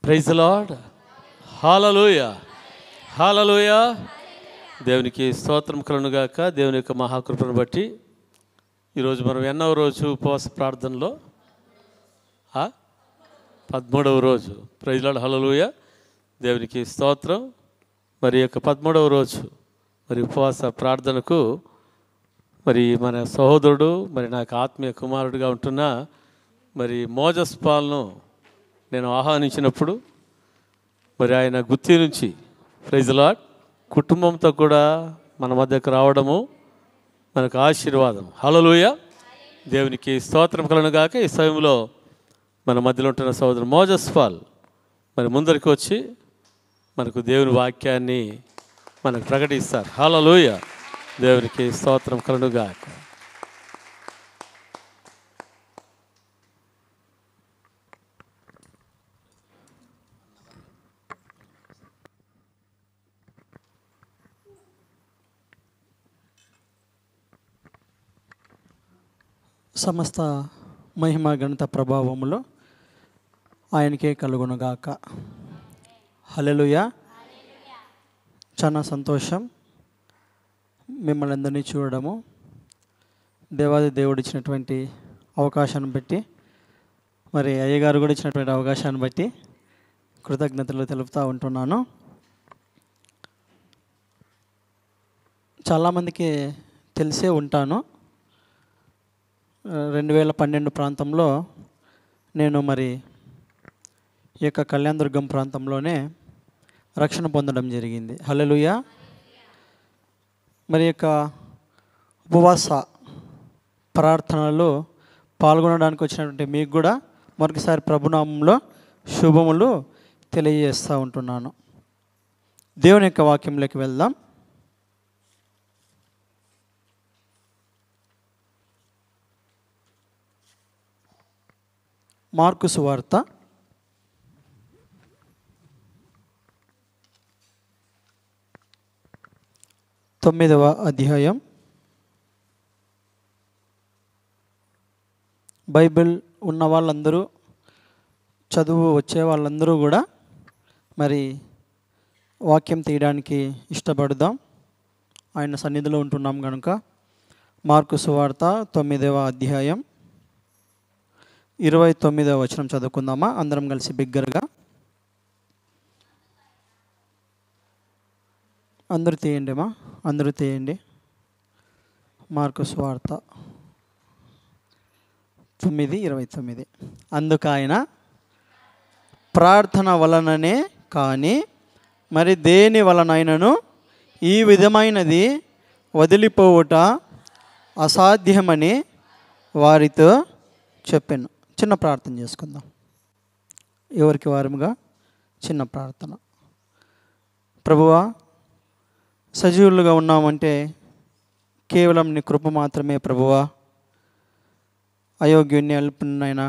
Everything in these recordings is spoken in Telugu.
Praise the lord. Hallelujah, hallelujah. దేవునికి స్తోత్రం కలుగునుగాక. దేవుని యొక్క మహాకృపను బట్టి ఈరోజు మనం ఎన్నవ రోజు ఉపవాస ప్రార్థనలో 13వ రోజు. Praise the lord, hallelujah. దేవునికి స్తోత్రం. మరి యొక్క 13వ రోజు మరి ఉపవాస ప్రార్థనకు మరి మన సహోదరుడు, మరి నాకు ఆత్మీయ కుమారుడిగా ఉంటున్న మరి మోజస్ పాల్ను నేను ఆహ్వానించినప్పుడు మరి ఆయన గుత్తి నుంచి ప్రైజ్ ది లార్డ్ కుటుంబంతో కూడా మన మధ్యకు రావడము మనకు ఆశీర్వాదం. హల్లెలూయా. దేవునికి స్తోత్రం కలుగునుగాక. ఈ సమయంలో మన మధ్యలో ఉంటున్న సహోదరు మోజస్ పాల్ మరి ముందరికి వచ్చి మనకు దేవుని వాక్యాన్ని మనకు ప్రకటిస్తారు. హల్లెలూయా. దేవునికి స్తోత్రం కలుగునుగాక. సమస్త మహిమ ఘనత ప్రభావములో ఆయనకే కలుగునుగాక. హల్లెలూయా. చాలా సంతోషం మిమ్మల్ని అందరినీ చూడడము. దేవాది దేవుడు ఇచ్చినటువంటి అవకాశాన్ని బట్టి, మరి అయ్యగారు కూడా ఇచ్చినటువంటి అవకాశాన్ని బట్టి కృతజ్ఞతలు తెలుపుతూ ఉంటున్నాను. చాలామందికి తెలిసే ఉంటాను, 2012 ప్రాంతంలో నేను మరి ఈ యొక్క కళ్యాణదుర్గం ప్రాంతంలోనే రక్షణ పొందడం జరిగింది. హల్లెలూయా. మరి యొక్క ఉపవాస ప్రార్థనలో పాల్గొనడానికి వచ్చినటువంటి మీకు కూడా మరొకసారి ప్రభునామంలో శుభములు తెలియజేస్తూ ఉంటున్నాను. దేవుని యొక్క వాక్యంలోకి వెళ్దాం. మార్కు సువార్త 9వ అధ్యాయం. బైబిల్ ఉన్న వాళ్ళందరూ, చదువు వచ్చే వాళ్ళందరూ కూడా మరి వాక్యం తీయడానికి ఇష్టపడదాం. ఆయన సన్నిధిలో ఉంటున్నాం కనుక మార్కు సువార్త 9వ అధ్యాయం 29వ వచనం చదువుకుందామా? అందరం కలిసి బిగ్గరగా. అందరూ తీయండి అమ్మా, అందరూ తీయండి. మార్కు సువార్త 9:29. అందుకు ఆయన, ప్రార్థన వలననే కానీ మరి దేని వలనైనను ఈ విధమైనది వదిలిపోవుట అసాధ్యమని వారితో చెప్పాను. చిన్న ప్రార్థన చేసుకుందాం. ఎవరికి వారముగా చిన్న ప్రార్థన. ప్రభువా, సజీవులుగా ఉన్నామంటే కేవలం నీ కృప మాత్రమే. ప్రభువా, అయోగ్యుని అల్పునైనా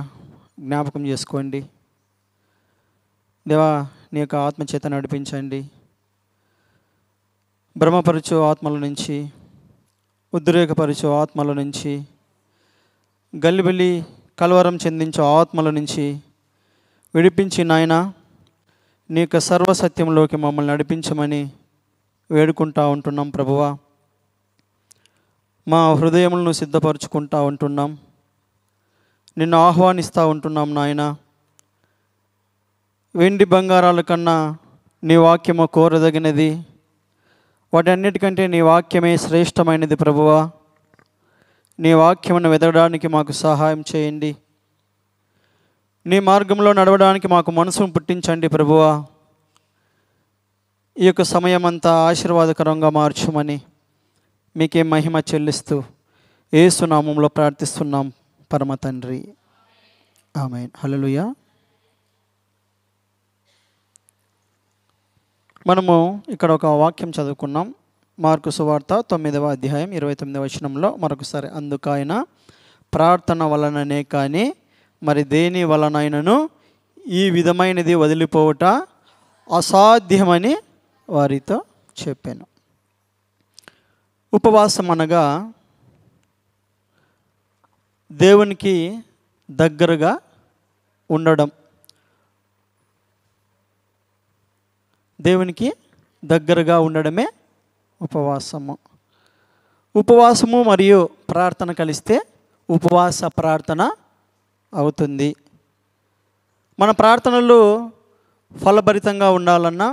జ్ఞాపకం చేసుకోండి. దేవా, నీ యొక్క ఆత్మచేత నడిపించండి. భ్రమపరచు ఆత్మల నుంచి, ఉద్రేకపరచు ఆత్మల నుంచి, గల్లిబిల్లి కలవరం చెందించే ఆత్మల నుంచి విడిపించి నాయన నీ యొక్క సర్వసత్యంలోకి మమ్మల్ని నడిపించమని వేడుకుంటూ ఉంటున్నాం. ప్రభువా, మా హృదయములను సిద్ధపరచుకుంటూ ఉంటున్నాం, నిన్ను ఆహ్వానిస్తూ ఉంటున్నాం. నాయన, వెండి బంగారాల కన్నా నీ వాక్యము కోరదగినది, వాటన్నిటికంటే నీ వాక్యమే శ్రేష్టమైనది. ప్రభువా, నీ వాక్యమును వెతకడానికి మాకు సహాయం చేయండి. నీ మార్గంలో నడవడానికి మాకు మనసును పుట్టించండి. ప్రభువా, ఈ యొక్క సమయం అంతా ఆశీర్వాదకరంగా మార్చుమని మీకే మహిమ చెల్లిస్తూ యేసు నామములో ప్రార్థిస్తున్నాం పరమ తండ్రి, ఆమేన్. హల్లెలూయా. మనము ఇక్కడ ఒక వాక్యం చదువుకున్నాం. మార్కు సువార్త 9వ అధ్యాయం 29వ వచనంలో మరొకసారి, అందుకు ఆయన, ప్రార్థన వలననే కానీ మరి దేని వలనైనను ఈ విధమైనది వదిలిపోవుట అసాధ్యమని వారితో చెప్పాను. ఉపవాసం అనగా దేవునికి దగ్గరగా ఉండడం. దేవునికి దగ్గరగా ఉండడమే ఉపవాసము. ఉపవాసము మరియు ప్రార్థన కలిస్తే ఉపవాస ప్రార్థన అవుతుంది. మన ప్రార్థనలు ఫలభరితంగా ఉండాలన్నా,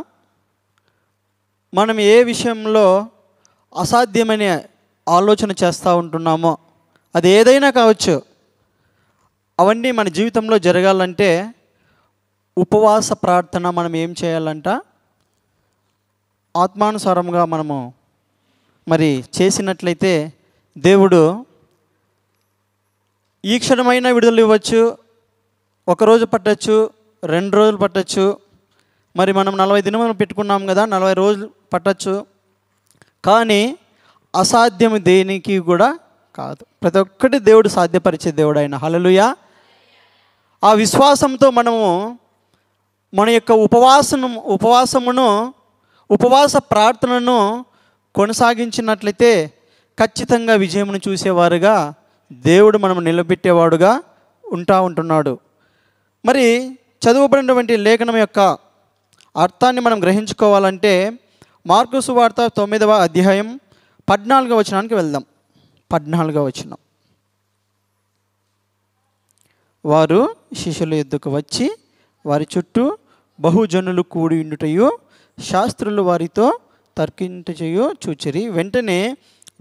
మనం ఏ విషయంలో అసాధ్యమనే ఆలోచన చేస్తూ ఉంటున్నామో, అది ఏదైనా కావచ్చు, అవన్నీ మన జీవితంలో జరగాలంటే ఉపవాస ప్రార్థన మనం ఏం చేయాలంట, ఆత్మానుసారంగా మనము మరి చేసినట్లయితే దేవుడు ఈ క్షణమైన విడుదల ఇవ్వచ్చు. ఒకరోజు పట్టచ్చు, 2 రోజులు పట్టచ్చు, మరి మనం 40 దినములు పెట్టుకున్నాం కదా, 40 రోజులు పట్టచ్చు. కానీ అసాధ్యం దేనికి కూడా కాదు. ప్రతి ఒక్కటి దేవుడు సాధ్యపరిచే దేవుడు ఆయన. హల్లెలూయా. ఆ విశ్వాసంతో మనము మన యొక్క ఉపవాస ప్రార్థనను కొనసాగించినట్లయితే ఖచ్చితంగా విజయమును చూసేవారుగా దేవుడు మనం నిలబెట్టేవాడుగా ఉంటున్నాడు. మరి చదువుబడినటువంటి లేఖనం యొక్క అర్థాన్ని మనం గ్రహించుకోవాలంటే మార్కు సువార్త 9వ అధ్యాయం 14వ వచనానికి వెళ్దాం. 14వ వచనం. వారు శిష్యుల యొద్దకు వచ్చి వారి చుట్టూ బహుజనులు కూడి ఉండుటయు శాస్త్రులు వారితో తర్కించుటయు చూచిరి. వెంటనే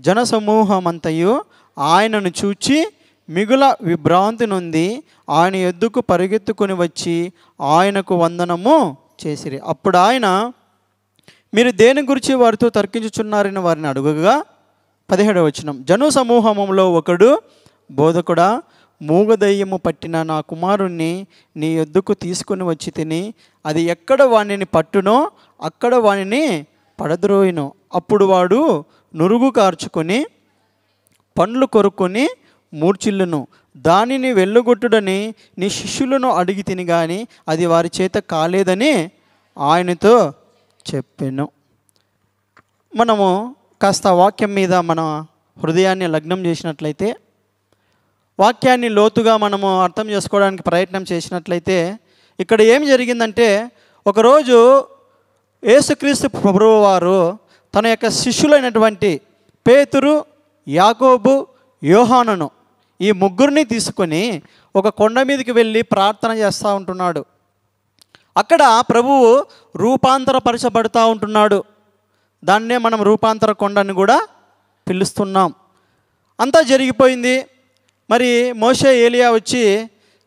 జనసమూహమంతయు ఆయనను చూచి మిగుల విభ్రాంతి నొంది ఆయన యొద్దకు పరిగెత్తుకొని వచ్చి ఆయనకు వందనము చేసిరి. అప్పుడు ఆయన, మీరు దేని గురించి వారితో తర్కించుచున్నారని వారిని అడుగగా 17వ వచనం. జను సమూహంలో ఒకడు, బోధకుడా, మూగదయ్యము పట్టిన నా కుమారుణ్ణి నీ యొద్దకు తీసుకొని వచ్చి తిని అది ఎక్కడ వానిని పట్టునో అక్కడ వానిని పడద్రోయిను. అప్పుడు వాడు నురుగు కార్చుకొని పండ్లు కొరుక్కొని మూర్చిల్లును. దానిని వెళ్ళగొట్టుడని నీ శిష్యులను అడిగి తిని కానీ అది వారి చేత కాలేదని ఆయనతో చెప్పాను. మనము కాస్త వాక్యం మీద మన హృదయాన్ని లగ్నం చేసినట్లయితే, వాక్యాన్ని లోతుగా మనము అర్థం చేసుకోవడానికి ప్రయత్నం చేసినట్లయితే, ఇక్కడ ఏం జరిగిందంటే, ఒకరోజు యేసుక్రీస్తు ప్రభువు వారు తన యొక్క శిష్యులైనటువంటి పేతురు, యాకోబు, యోహానును ఈ ముగ్గురిని తీసుకొని ఒక కొండ మీదకి వెళ్ళి ప్రార్థన చేస్తూ ఉంటున్నాడు. అక్కడ ప్రభువు రూపాంతరపరచబడుతూ ఉంటున్నాడు. దాన్నే మనం రూపాంతర కొండని కూడా పిలుస్తున్నాం. అంతా జరిగిపోయింది. మరి మోషే, ఏలియా వచ్చి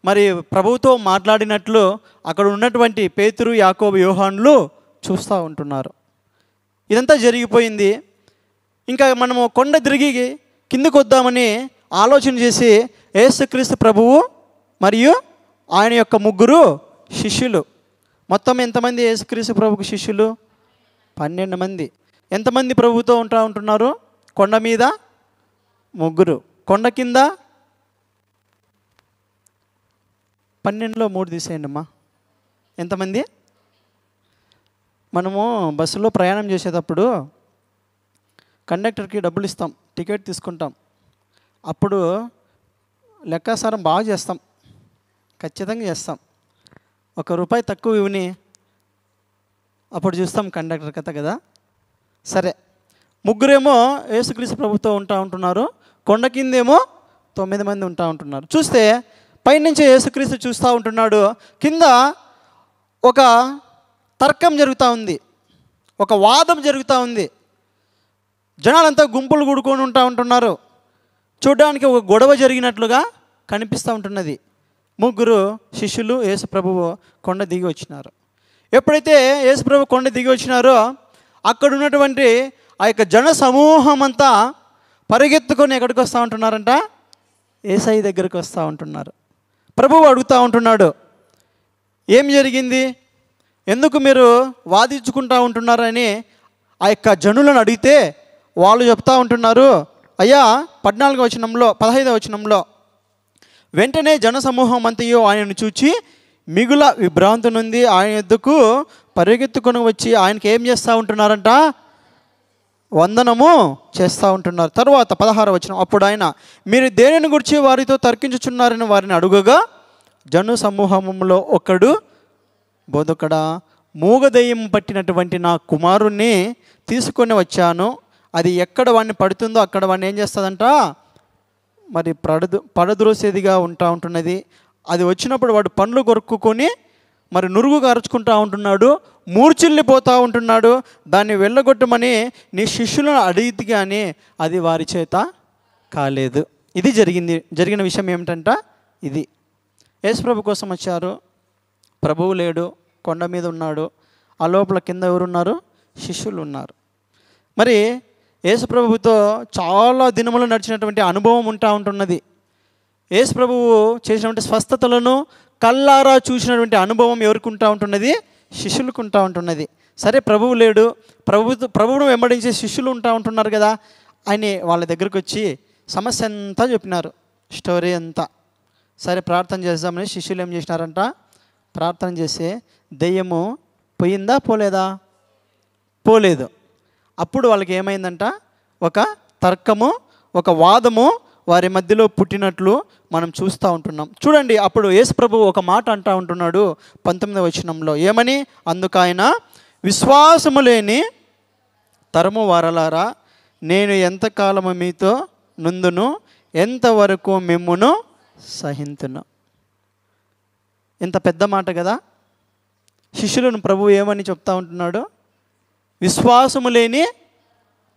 మరి ప్రభువుతో మాట్లాడినట్లు అక్కడ ఉన్నటువంటి పేతురు, యాకోబు, యోహానులు చూస్తూ ఉంటున్నారు. ఇదంతా జరిగిపోయింది. ఇంకా మనము కొండ తిరిగి కిందకు వద్దామని ఆలోచన చేసి యేసుక్రీస్తు ప్రభువు మరియు ఆయన యొక్క ముగ్గురు శిష్యులు, మొత్తం ఎంతమంది యేసుక్రీస్తు ప్రభువుకు శిష్యులు? 12 మంది. ఎంతమంది ప్రభువుతో ఉంటున్నారు? కొండ మీద ముగ్గురు, కొండ కింద 12లో 3 తీసేయండి అమ్మా. ఎంతమంది? మనము బస్సులో ప్రయాణం చేసేటప్పుడు కండక్టర్కి డబ్బులు ఇస్తాం, టికెట్ తీసుకుంటాం. అప్పుడు లెక్కాసారం బాగా చేస్తాం, ఖచ్చితంగా చేస్తాం. ₹1 తక్కువ ఇవ్వని అప్పుడు చూస్తాం కండక్టర్ కథ కదా. సరే, ముగ్గురేమో యేసుక్రీస్తు ప్రభుతో ఉంటున్నారు, కొండ కిందేమో 9 మంది ఉంటున్నారు. చూస్తే పైనుంచి యేసుక్రీస్తు చూస్తూ ఉంటున్నాడు, కింద ఒక తర్కం జరుగుతూ ఉంది, ఒక వాదం జరుగుతూ ఉంది. జనాలంతా గుంపులు కూడుకొని ఉంటున్నారు. చూడడానికి ఒక గొడవ జరిగినట్లుగా కనిపిస్తూ ఉంటున్నది. ముగ్గురు శిష్యులు యేసు ప్రభువు కొండ దిగి వచ్చినారు. ఎప్పుడైతే యేసు ప్రభు కొండ దిగి వచ్చినారో అక్కడ ఉన్నటువంటి ఆ యొక్క జన సమూహం అంతా పరిగెత్తుకొని ఎక్కడికి వస్తూ ఉంటున్నారంట? యేసయ్య దగ్గరికి వస్తూ ఉంటున్నారు. ప్రభువు అడుగుతూ ఉంటున్నాడు, ఏం జరిగింది, ఎందుకు మీరు వాదించుకుంటూ ఉంటున్నారని ఆ యొక్క జనులను అడిగితే వాళ్ళు చెప్తా ఉంటున్నారు, అయ్యా 14వ వచనంలో 15వ వచనంలో, వెంటనే జనసమూహం అంతయు ఆయనను చూచి మిగుల విభ్రాంతి నుండి ఆయన యొద్దకు పరిగెత్తుకొని వచ్చి ఆయనకి ఏం చేస్తూ ఉంటున్నారంట? వందనము చేస్తూ ఉంటున్నారు. తర్వాత 16వ వచనం. అప్పుడు ఆయన, మీరు దేనిని గురించి వారితో తర్కించుచున్నారని వారిని అడుగగా జను సమూహంలో ఒకడు, బోధకుడా, మూగదెయ్యం పట్టినటువంటి నా కుమారుణ్ణి తీసుకొని వచ్చాను. అది ఎక్కడ వాడిని పడుతుందో అక్కడ వాడిని ఏం చేస్తుందంట, మరి పడద్రోసేదిగా ఉంటున్నది. అది వచ్చినప్పుడు వాడు పండ్లు కొరుక్కుని మరి నురుగు గారుచుకుంటూ ఉంటున్నాడు, మూర్చిల్లిపోతూ ఉంటున్నాడు. దాన్ని వెళ్ళగొట్టమని నీ శిష్యులను అడిగితే కానీ అది వారి చేత కాలేదు. ఇది జరిగిన విషయం ఏమిటంట, ఇది యేసుప్రభు కోసం వచ్చారు. ప్రభువు లేడు, కొండ మీద ఉన్నాడు. ఆ లోపల కింద ఎవరున్నారు, శిష్యులు ఉన్నారు. మరి యేసుప్రభుతో చాలా దినములు నడిచినటువంటి అనుభవం ఉంటున్నది. యేసుప్రభువు చేసినటువంటి స్వస్థతలను కళ్ళారా చూసినటువంటి అనుభవం ఎవరికి ఉంటున్నది, శిష్యులకు ఉంటున్నది. సరే, ప్రభువు లేడు, ప్రభువును వెంబడించే శిష్యులు ఉంటున్నారు కదా అని వాళ్ళ దగ్గరకు వచ్చి సమస్య అంతా చెప్పినారు, స్టోరీ అంతా. సరే, ప్రార్థన చేద్దామని శిష్యులు ఏం చేసినారంట, ప్రార్థన చేస్తే దెయ్యము పోయిందా పోలేదా, పోలేదు. అప్పుడు వాళ్ళకి ఏమైందంట, ఒక తర్కము, ఒక వాదము వారి మధ్యలో పుట్టినట్లు మనం చూస్తూ ఉంటున్నాం. చూడండి, అప్పుడు యేసుప్రభు ఒక మాట అంటూ ఉంటున్నాడు 19వ వచనంలో. ఏమని? అందుకైన విశ్వాసము లేని తరము వారలారా, నేను ఎంతకాలము మీతో నుందును, ఎంతవరకు మిమ్మును సహింతును. ఇంత పెద్ద మాట కదా. శిష్యులను ప్రభు ఏమని చెప్తా ఉంటున్నాడు, విశ్వాసము లేని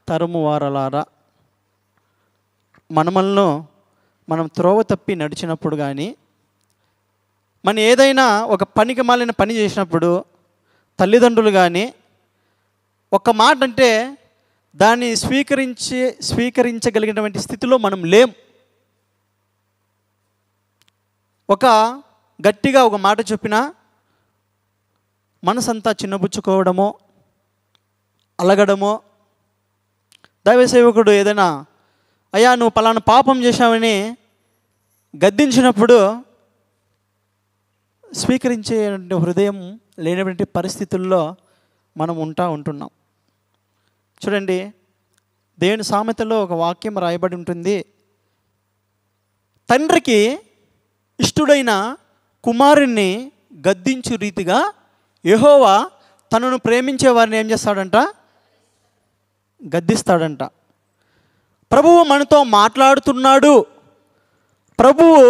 తరము వారలారా. మనమల్లో మనం త్రోవ తప్పి నడిచినప్పుడు కానీ, మనం ఏదైనా ఒక పనికి మాలిన పని చేసినప్పుడు తల్లిదండ్రులు కానీ ఒక మాట అంటే దాన్ని స్వీకరించగలిగినటువంటి స్థితిలో మనం లేం. ఒక గట్టిగా ఒక మాట చెప్పినా మనసంతా చిన్నబుచ్చుకోవడమో, అలగడమో. దైవ సేవకుడు ఏదైనా అయ్యా నువ్వు పలానా పాపం చేశావని గద్దించినప్పుడు స్వీకరించే హృదయం లేనటువంటి పరిస్థితుల్లో మనం ఉంటున్నాం. చూడండి, దేవుని సామెతలో ఒక వాక్యం రాయబడి ఉంటుంది, తండ్రికి ఇష్టుడైన కుమారుణ్ణి గద్దించు రీతిగా యెహోవా తనను ప్రేమించే వారిని ఏం చేస్తాడంట, గద్దిస్తాడంట. ప్రభువు మనతో మాట్లాడుతున్నాడు. ప్రభువు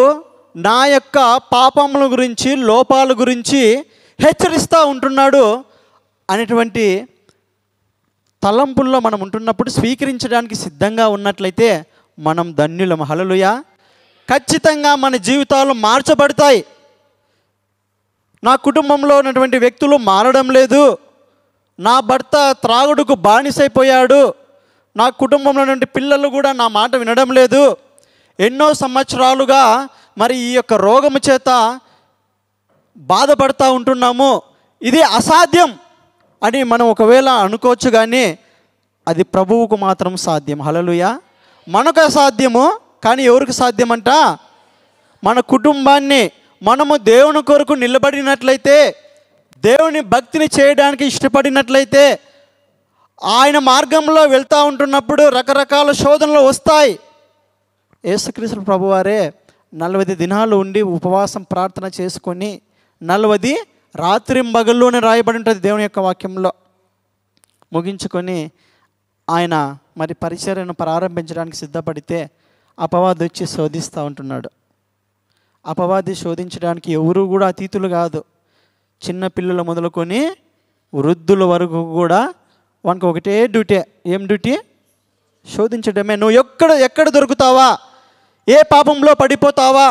నా యొక్క పాపముల గురించి, లోపాల గురించి హెచ్చరిస్తూ ఉంటున్నాడు అనేటువంటి తలంపుల్లో మనం ఉంటున్నప్పుడు స్వీకరించడానికి సిద్ధంగా ఉన్నట్లయితే మనం ధన్యులం. హల్లెలూయా. ఖచ్చితంగా మన జీవితాలు మార్చబడతాయి. నా కుటుంబంలో ఉన్నటువంటి వ్యక్తులు మారడం లేదు, నా భర్త త్రాగుడుకు బానిసైపోయాడు, నా కుటుంబంలో ఉన్నటువంటి పిల్లలు కూడా నా మాట వినడం లేదు, ఎన్నో సంవత్సరాలుగా మరి ఈ యొక్క రోగము చేత బాధపడుతూ ఉంటున్నాము, ఇది అసాధ్యం అని మనం ఒకవేళ అనుకోవచ్చు. కానీ అది ప్రభువుకు మాత్రం సాధ్యం. హల్లెలూయా. మనకు అసాధ్యము, కానీ ఎవరికి సాధ్యమంట, మన కుటుంబాన్ని మనము దేవుని కొరకు నిలబడినట్లయితే, దేవుని భక్తిని చేయడానికి ఇష్టపడినట్లయితే, ఆయన మార్గంలో వెళ్తూ ఉంటున్నప్పుడు రకరకాల శోధనలు వస్తాయి. యేసుక్రీస్తు ప్రభువారే 40 దినాలు ఉండి ఉపవాసం ప్రార్థన చేసుకొని 40 రాత్రింబగల్లోనే రాయబడి ఉంటుంది దేవుని యొక్క వాక్యంలో. ముగించుకొని ఆయన మరి పరిచర్యను ప్రారంభించడానికి సిద్ధపడితే అపవాది వచ్చి శోధిస్తూ ఉంటున్నాడు. అపవాది శోధించడానికి ఎవరు కూడా అతీతులు కాదు. చిన్న పిల్లలు మొదలుకొని వృద్ధుల వరకు కూడా వానికి ఒకటే డ్యూటీ. ఏం డ్యూటీ? శోధించడమే. నువ్వు ఎక్కడ దొరుకుతావా, ఏ పాపంలో పడిపోతావా,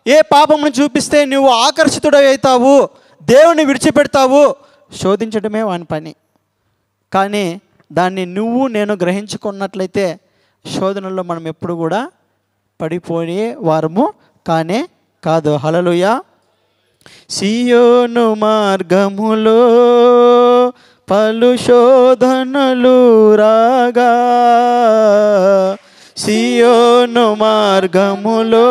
ఏ పాపంను చూపిస్తే నువ్వు ఆకర్షితుడవుతావు, దేవుని విడిచిపెడతావు, శోధించడమే వాని పని. కానీ దాన్ని నువ్వు నేను గ్రహించుకున్నట్లయితే శోధనలో మనం ఎప్పుడు కూడా పడిపోయే వారము కానే కాదు. హల్లెలూయా. సియోను మార్గములో పలు శోధనలు రాగా, సియోను మార్గములో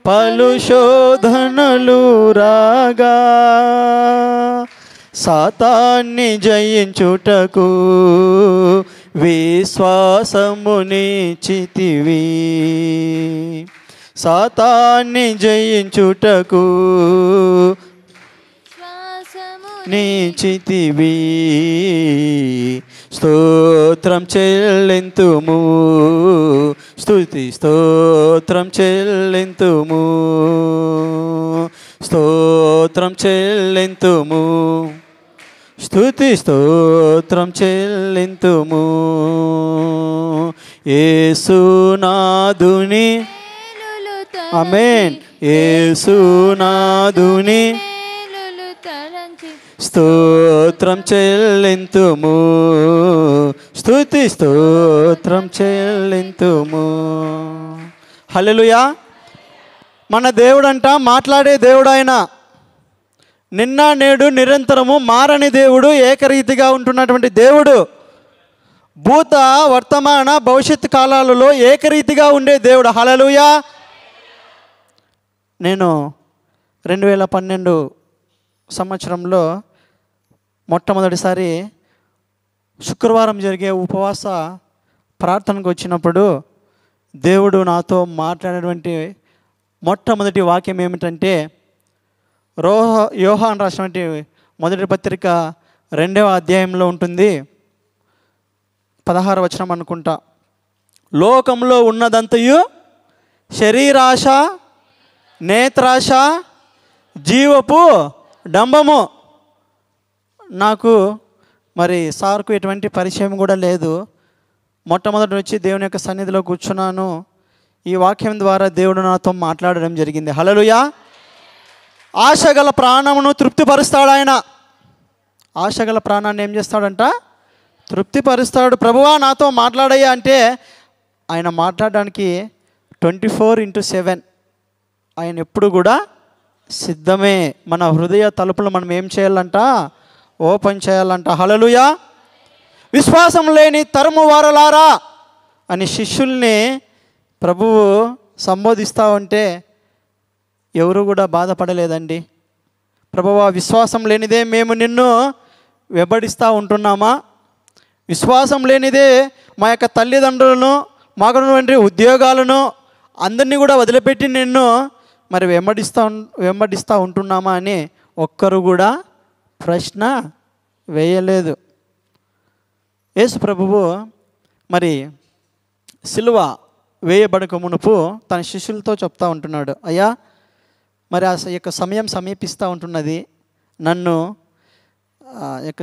పలు శోధనలు రాగా, సాతాన్ని జయించుటకు విశ్వాసమునిచ్చితివి, సాతాన్ని జయించుటకు నీచితివి స్తోత్రం చెల్లింతుము స్తుతి స్తోత్రం చెల్లింతుము స్తోత్రం చెల్లింతుము స్తుతి స్తోత్రం చెల్లింతుము యేసునాథుని ఆమేన్ యేసునాథుని స్తోత్రం చెల్లింతుము స్తుతి స్తోత్రం చెల్లింతుము. హల్లెలూయా. మన దేవుడంట మాట్లాడే దేవుడు ఆయన. నిన్న నేడు నిరంతరము మారని దేవుడు, ఏకరీతిగా ఉంటున్నటువంటి దేవుడు. భూత వర్తమాన భవిష్యత్ కాలాలలో ఏకరీతిగా ఉండే దేవుడు. హల్లెలూయా. నేను 2012 సంవత్సరంలో మొట్టమొదటిసారి శుక్రవారం జరిగే ఉపవాస ప్రార్థనకు వచ్చినప్పుడు దేవుడు నాతో మాట్లాడినటువంటి మొట్టమొదటి వాక్యం ఏమిటంటే, యోహాను రాసినటువంటి మొదటి పత్రిక 2వ అధ్యాయంలో ఉంటుంది, 16వ వచనం అనుకుంటా. లోకంలో ఉన్నదంతయు శరీరాశ, నేత్రాశ, జీవపు డంబము. నాకు మరి సార్కు ఎటువంటి పరిచయం కూడా లేదు. మొట్టమొదటి వచ్చి దేవుని యొక్క సన్నిధిలో కూర్చున్నాను. ఈ వాక్యం ద్వారా దేవుడు నాతో మాట్లాడడం జరిగింది. హల్లెలూయా. ఆశగల ప్రాణమును తృప్తిపరుస్తాడు ఆయన. ఆశగల ప్రాణాన్ని ఏం చేస్తాడంట? తృప్తిపరుస్తాడు. ప్రభువా నాతో మాట్లాడయ్యా అంటే ఆయన మాట్లాడడానికి 24/7 ఆయన ఎప్పుడు కూడా సిద్ధమే. మన హృదయ తలుపులు మనం ఏం చేయాలంట? ఓపెన్ చేయాలంట. హల్లెలూయా. విశ్వాసం లేని తరుము వారలారా అని శిష్యుల్ని ప్రభువు సంబోధిస్తూ ఉంటే ఎవరు కూడా బాధపడలేదండి. ప్రభువా విశ్వాసం లేనిదే మేము నిన్ను వెంబడిస్తూ ఉంటున్నామా? విశ్వాసం లేనిదే మా యొక్క తల్లిదండ్రులను, మాకున్నటువంటి ఉద్యోగాలను అందరినీ కూడా వదిలిపెట్టి నిన్ను మరి వెంబడిస్తూ ఉంటున్నామా అని ఒక్కరు కూడా ప్రశ్న వేయలేదు. యేసు ప్రభువు మరి సిలువ వేయబడక మునుపు తన శిష్యులతో చెప్తా ఉంటున్నాడు, అయ్యా మరి ఆ యొక్క సమయం సమీపిస్తూ ఉంటున్నది, నన్ను యొక్క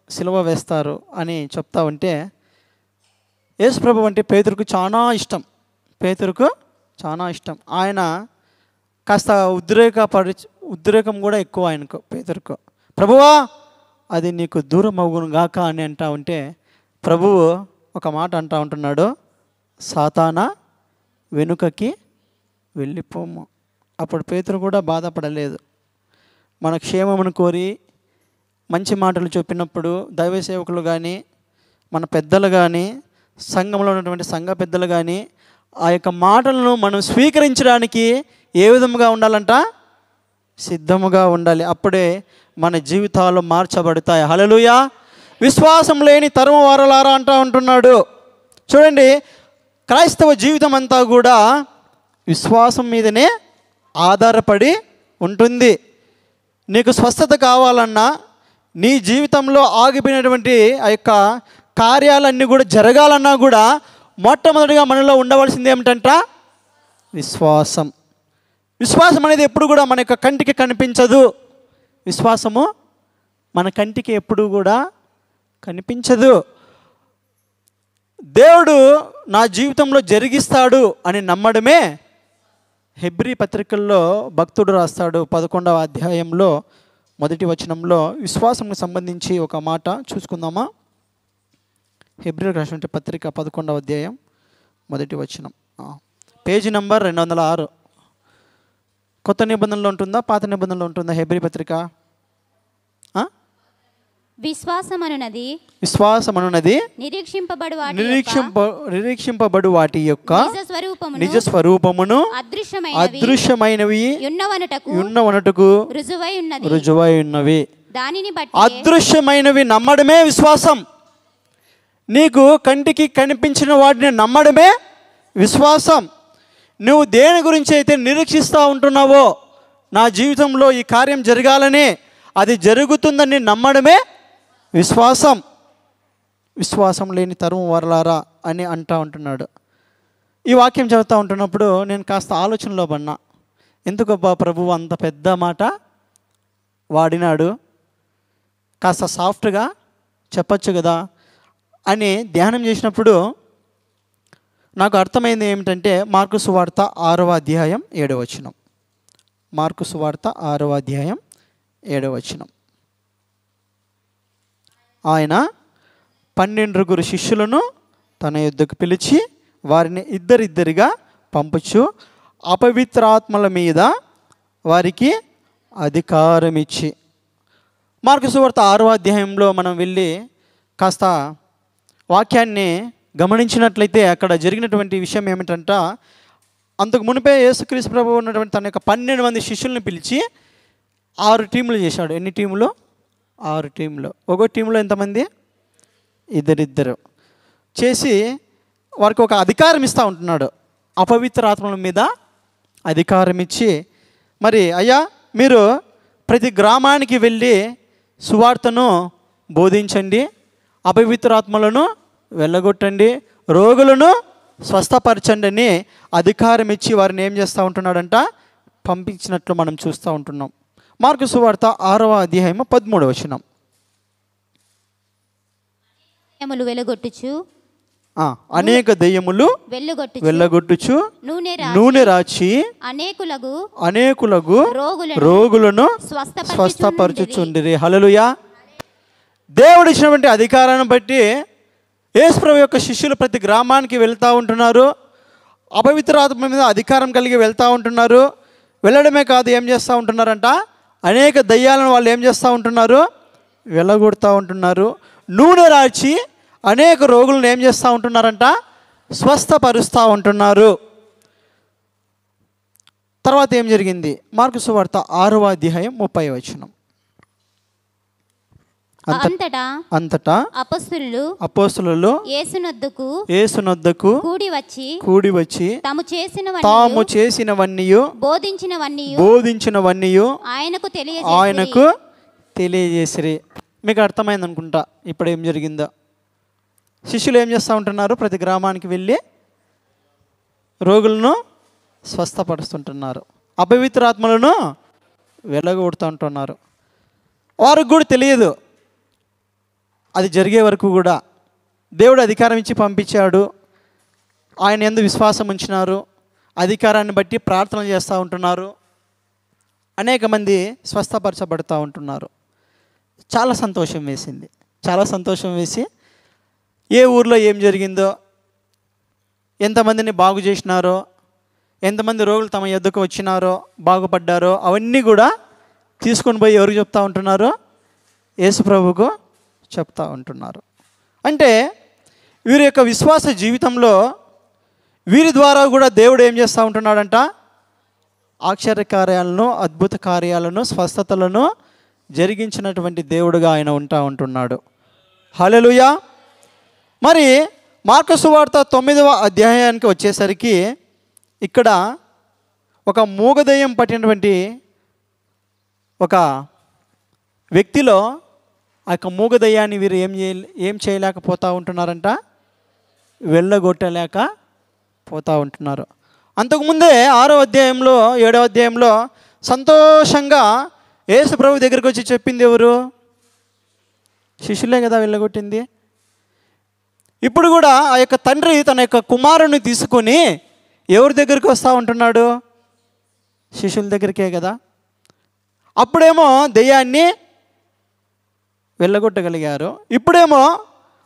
సిలువ వేస్తారు అని చెప్తా ఉంటే యేసు ప్రభువు అంటే పేతురుకు చాలా ఇష్టం. ఆయన కాస్త ఉద్రేకం కూడా ఎక్కువ ఆయనకు, పేతురుకు. ప్రభువా అది నీకు దూరం అవ్వను గాక అని అంటా ఉంటే ప్రభువు ఒక మాట అంటా ఉంటున్నాడు, సాతానా వెనుకకి వెళ్ళిపోము. అప్పుడు పేతురు కూడా బాధపడలేదు. మన క్షేమమును కోరి మంచి మాటలు చెప్పినప్పుడు దైవ సేవకులు కానీ, మన పెద్దలు కానీ, సంఘంలో ఉన్నటువంటి సంఘ పెద్దలు కానీ ఆ యొక్క మాటలను మనం స్వీకరించడానికి ఏ విధముగా ఉండాలంట? సిద్ధముగా ఉండాలి. అప్పుడే మన జీవితాలు మార్చబడతాయి. హల్లెలూయా. విశ్వాసం లేని తరుము వారలారా అంటూ ఉంటున్నాడు. చూడండి, క్రైస్తవ జీవితం అంతా కూడా విశ్వాసం మీదనే ఆధారపడి ఉంటుంది. నీకు స్వస్థత కావాలన్నా, నీ జీవితంలో ఆగిపోయినటువంటి ఆ యొక్క కార్యాలన్నీ కూడా జరగాలన్నా కూడా మొట్టమొదటిగా మనలో ఉండవలసింది ఏమిటంట? విశ్వాసం. విశ్వాసం అనేది ఎప్పుడు కూడా మన యొక్క కంటికి కనిపించదు. విశ్వాసము మన కంటికి ఎప్పుడు కూడా కనిపించదు. దేవుడు నా జీవితంలో జరిగిస్తాడు అని నమ్మడమే. హెబ్రీ పత్రికల్లో భక్తుడు రాస్తాడు 11వ అధ్యాయంలో 1వ వచనంలో విశ్వాసంకు సంబంధించి ఒక మాట చూసుకుందామా? హెబ్రీ రాసినటువంటి పత్రిక 11వ అధ్యాయం 1వ వచనం, పేజీ నంబర్ 206. కొత్త నిబంధనలో ఉంటుందా, పాత నిబంధనలో ఉంటుందా హెబ్రీ పత్రిక? విశ్వాసమనున్నది నిరీక్షింపబడు వాటి యొక్క నిజ స్వరూపమును అదృశ్యమైనవి ఉన్నవనటుకు రుజువై ఉన్నవి. అదృశ్యమైనవి నమ్మడమే విశ్వాసం. నీకు కంటికి కనిపించిన వాటిని నమ్మడమే విశ్వాసం. నువ్వు దేని గురించి అయితే నిరీక్షిస్తూ ఉంటున్నావో, నా జీవితంలో ఈ కార్యం జరగాలని అది జరుగుతుందని నమ్మడమే విశ్వాసం. విశ్వాసం లేని తరుము వారలారా అని అంటూ ఉంటున్నాడు. ఈ వాక్యం చదువుతూ ఉంటున్నప్పుడు నేను కాస్త ఆలోచనలో పడినా, ఎందుకబ్బా ప్రభువు అంత పెద్ద మాట వాడినాడు, కాస్త సాఫ్ట్గా చెప్పచ్చు కదా అని ధ్యానం చేసినప్పుడు నాకు అర్థమైంది ఏమిటంటే, మార్కు సువార్త 6వ అధ్యాయం 7వ వచనం. మార్కు సువార్త 6వ అధ్యాయం 7వ వచనం. ఆయన 12 శిష్యులను తన యొద్దకు పిలిచి వారిని ఇద్దరిద్దరిగా పంపుచు అపవిత్రాత్మల మీద వారికి అధికారం ఇచ్చి. మార్కు సువార్త 6వ అధ్యాయంలో మనం వెళ్ళి కాస్త వాక్యాన్ని గమనించినట్లయితే అక్కడ జరిగినటువంటి విషయం ఏమిటంట, అంతకు మునిపే యేసుక్రీస్తు ప్రభువు ఉన్నటువంటి తన యొక్క 12 మంది శిష్యుల్ని పిలిచి 6 టీములు చేశాడు. ఎన్ని టీములు? 6 టీములు. ఒక్కో టీంలో ఎంతమంది? ఇద్దరిద్దరు చేసి వారికి ఒక అధికారం ఇస్తూ ఉంటున్నాడు. అపవిత్ర ఆత్మల మీద అధికారం ఇచ్చి, మరి అయ్యా మీరు ప్రతి గ్రామానికి వెళ్ళి సువార్తను బోధించండి, అపవిత్రాత్మలను వెళ్ళగొట్టండి, రోగులను స్వస్థపరచండి అని అధికారం ఇచ్చి వారిని ఏం చేస్తూ ఉంటున్నాడంట? పంపించినట్లు మనం చూస్తూ ఉంటున్నాం. మార్కు సువార్త 6వ అధ్యాయం 13వ వచనం. వెలుగొట్టుచు అనేక దెయ్యములు వెళ్ళగొట్టుచు నూనె రాచి అనేకులకు రోగులను స్వస్థపరచుచుండిరి. హల్లెలూయా. దేవుడు ఇచ్చినటువంటి అధికారాన్ని బట్టి యేసు ప్రభువు యొక్క శిష్యులు ప్రతి గ్రామానికి వెళ్తూ ఉంటున్నారు. అపవిత్ర ఆత్మ మీద అధికారం కలిగి వెళ్తూ ఉంటున్నారు. వెళ్ళడమే కాదు, ఏం చేస్తూ ఉంటున్నారంట? అనేక దయ్యాలను వాళ్ళు ఏం చేస్తూ ఉంటున్నారు? వెళ్ళగొడుతూ ఉంటున్నారు. నూనె రాచి అనేక రోగులను ఏం చేస్తూ ఉంటున్నారంట? స్వస్థపరుస్తూ ఉంటున్నారు. తర్వాత ఏం జరిగింది? మార్కు సువార్త 6వ అధ్యాయం 30వ వచనం. అంతటా అపోస్తలులు యేసునొద్దకు కూడి వచ్చి తాము చేసినవన్నీయు బోధించినవన్నీయు ఆయనకు తెలియజేసిరి. మీకు అర్థమైంది అనుకుంటా ఇప్పుడు ఏం జరిగిందో. శిష్యులు ఏం చేస్తూ ఉంటున్నారు? ప్రతి గ్రామానికి వెళ్ళి రోగులను స్వస్థపరుస్తుంటున్నారు, అపవిత్రాత్మలను వెళ్ళగొడుతూ ఉంటున్నారు. వారికి కూడా తెలియదు అది జరిగే వరకు కూడా. దేవుడు అధికారం ఇచ్చి పంపించాడు, ఆయన యందు విశ్వాసం ఉంచినారు, అధికారాన్ని బట్టి ప్రార్థనలు చేస్తూ ఉంటున్నారు, అనేక మంది స్వస్థపరచబడుతూ ఉంటున్నారు. చాలా సంతోషం వేసింది. చాలా సంతోషం వేసి ఏ ఊర్లో ఏం జరిగిందో, ఎంతమందిని బాగు చేసినారో, ఎంతమంది రోగులు తమ యొద్దకు వచ్చినారో, బాగుపడ్డారో అవన్నీ కూడా తీసుకొని పోయి ఎవరికి చెప్తూ ఉంటున్నారో? యేసు ప్రభువుకు చెప్తూ ఉంటున్నారు. అంటే వీరి యొక్క విశ్వాస జీవితంలో వీరి ద్వారా కూడా దేవుడు ఏం చేస్తూ ఉంటున్నాడంట? ఆశ్చర్య కార్యాలను, అద్భుత కార్యాలను, స్వస్థతలను జరిగించినటువంటి దేవుడుగా ఆయన ఉంటున్నాడు. హల్లెలూయా. మరి మార్కు సువార్త 9వ అధ్యాయానికి వచ్చేసరికి ఇక్కడ ఒక మూగదయ్యం పట్టినటువంటి ఒక వ్యక్తిలో ఆ యొక్క మూగదయ్యాన్ని వీరు ఏం చేయలేకపోతూ ఉంటున్నారంట? వెళ్ళగొట్టలేక పోతూ ఉంటున్నారు. అంతకుముందే 6వ అధ్యాయంలో 7వ అధ్యాయంలో సంతోషంగా యేసు ప్రభు దగ్గరికి వచ్చి చెప్పింది ఎవరు? శిష్యులే కదా వెళ్ళగొట్టింది. ఇప్పుడు కూడా ఆ యొక్క తండ్రి తన యొక్క కుమారుని తీసుకొని ఎవరి దగ్గరికి వస్తూ ఉంటున్నాడు? శిష్యుల దగ్గరికే కదా. అప్పుడేమో దెయ్యాన్ని వెళ్ళగొట్టగలిగారు, ఇప్పుడేమో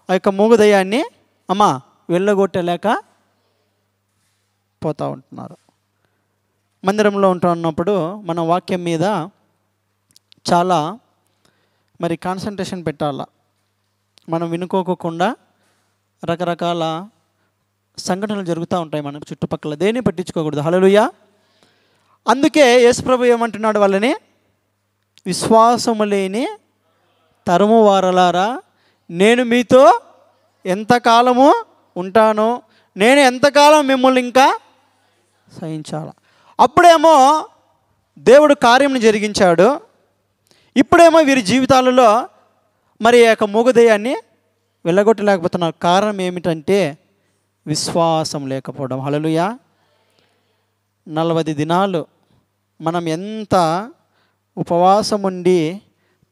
ఆ యొక్క మూగ దెయ్యాన్ని వెళ్ళగొట్టలేక పోతూ ఉంటున్నారు. మందిరంలో ఉంటున్నప్పుడు మన వాక్యం మీద చాలా మరి కాన్సన్ట్రేషన్ పెట్టాలా. మనం వినుకోకుండా రకరకాల సంఘటనలు జరుగుతూ ఉంటాయి మన చుట్టుపక్కల, దేన్ని పట్టించుకోకూడదు. హల్లెలూయా. అందుకే యేసు ప్రభు ఏమంటున్నాడు వాళ్ళని? విశ్వాసము లేని తరుము వారలారా, నేను మీతో ఎంతకాలము ఉంటాను, నేను ఎంతకాలం మిమ్మల్ని ఇంకా సహించాల. అప్పుడేమో దేవుడు కార్యం జరిగించాడు, ఇప్పుడేమో వీరి జీవితాలలో మరి ఆ యొక్క మూగదయ్యాన్ని వెళ్ళగొట్టలేకపోతున్నారు. కారణం ఏమిటంటే విశ్వాసం లేకపోవడం. హల్లెలూయా. 40 దినాలు మనం ఎంత ఉపవాసం ఉండి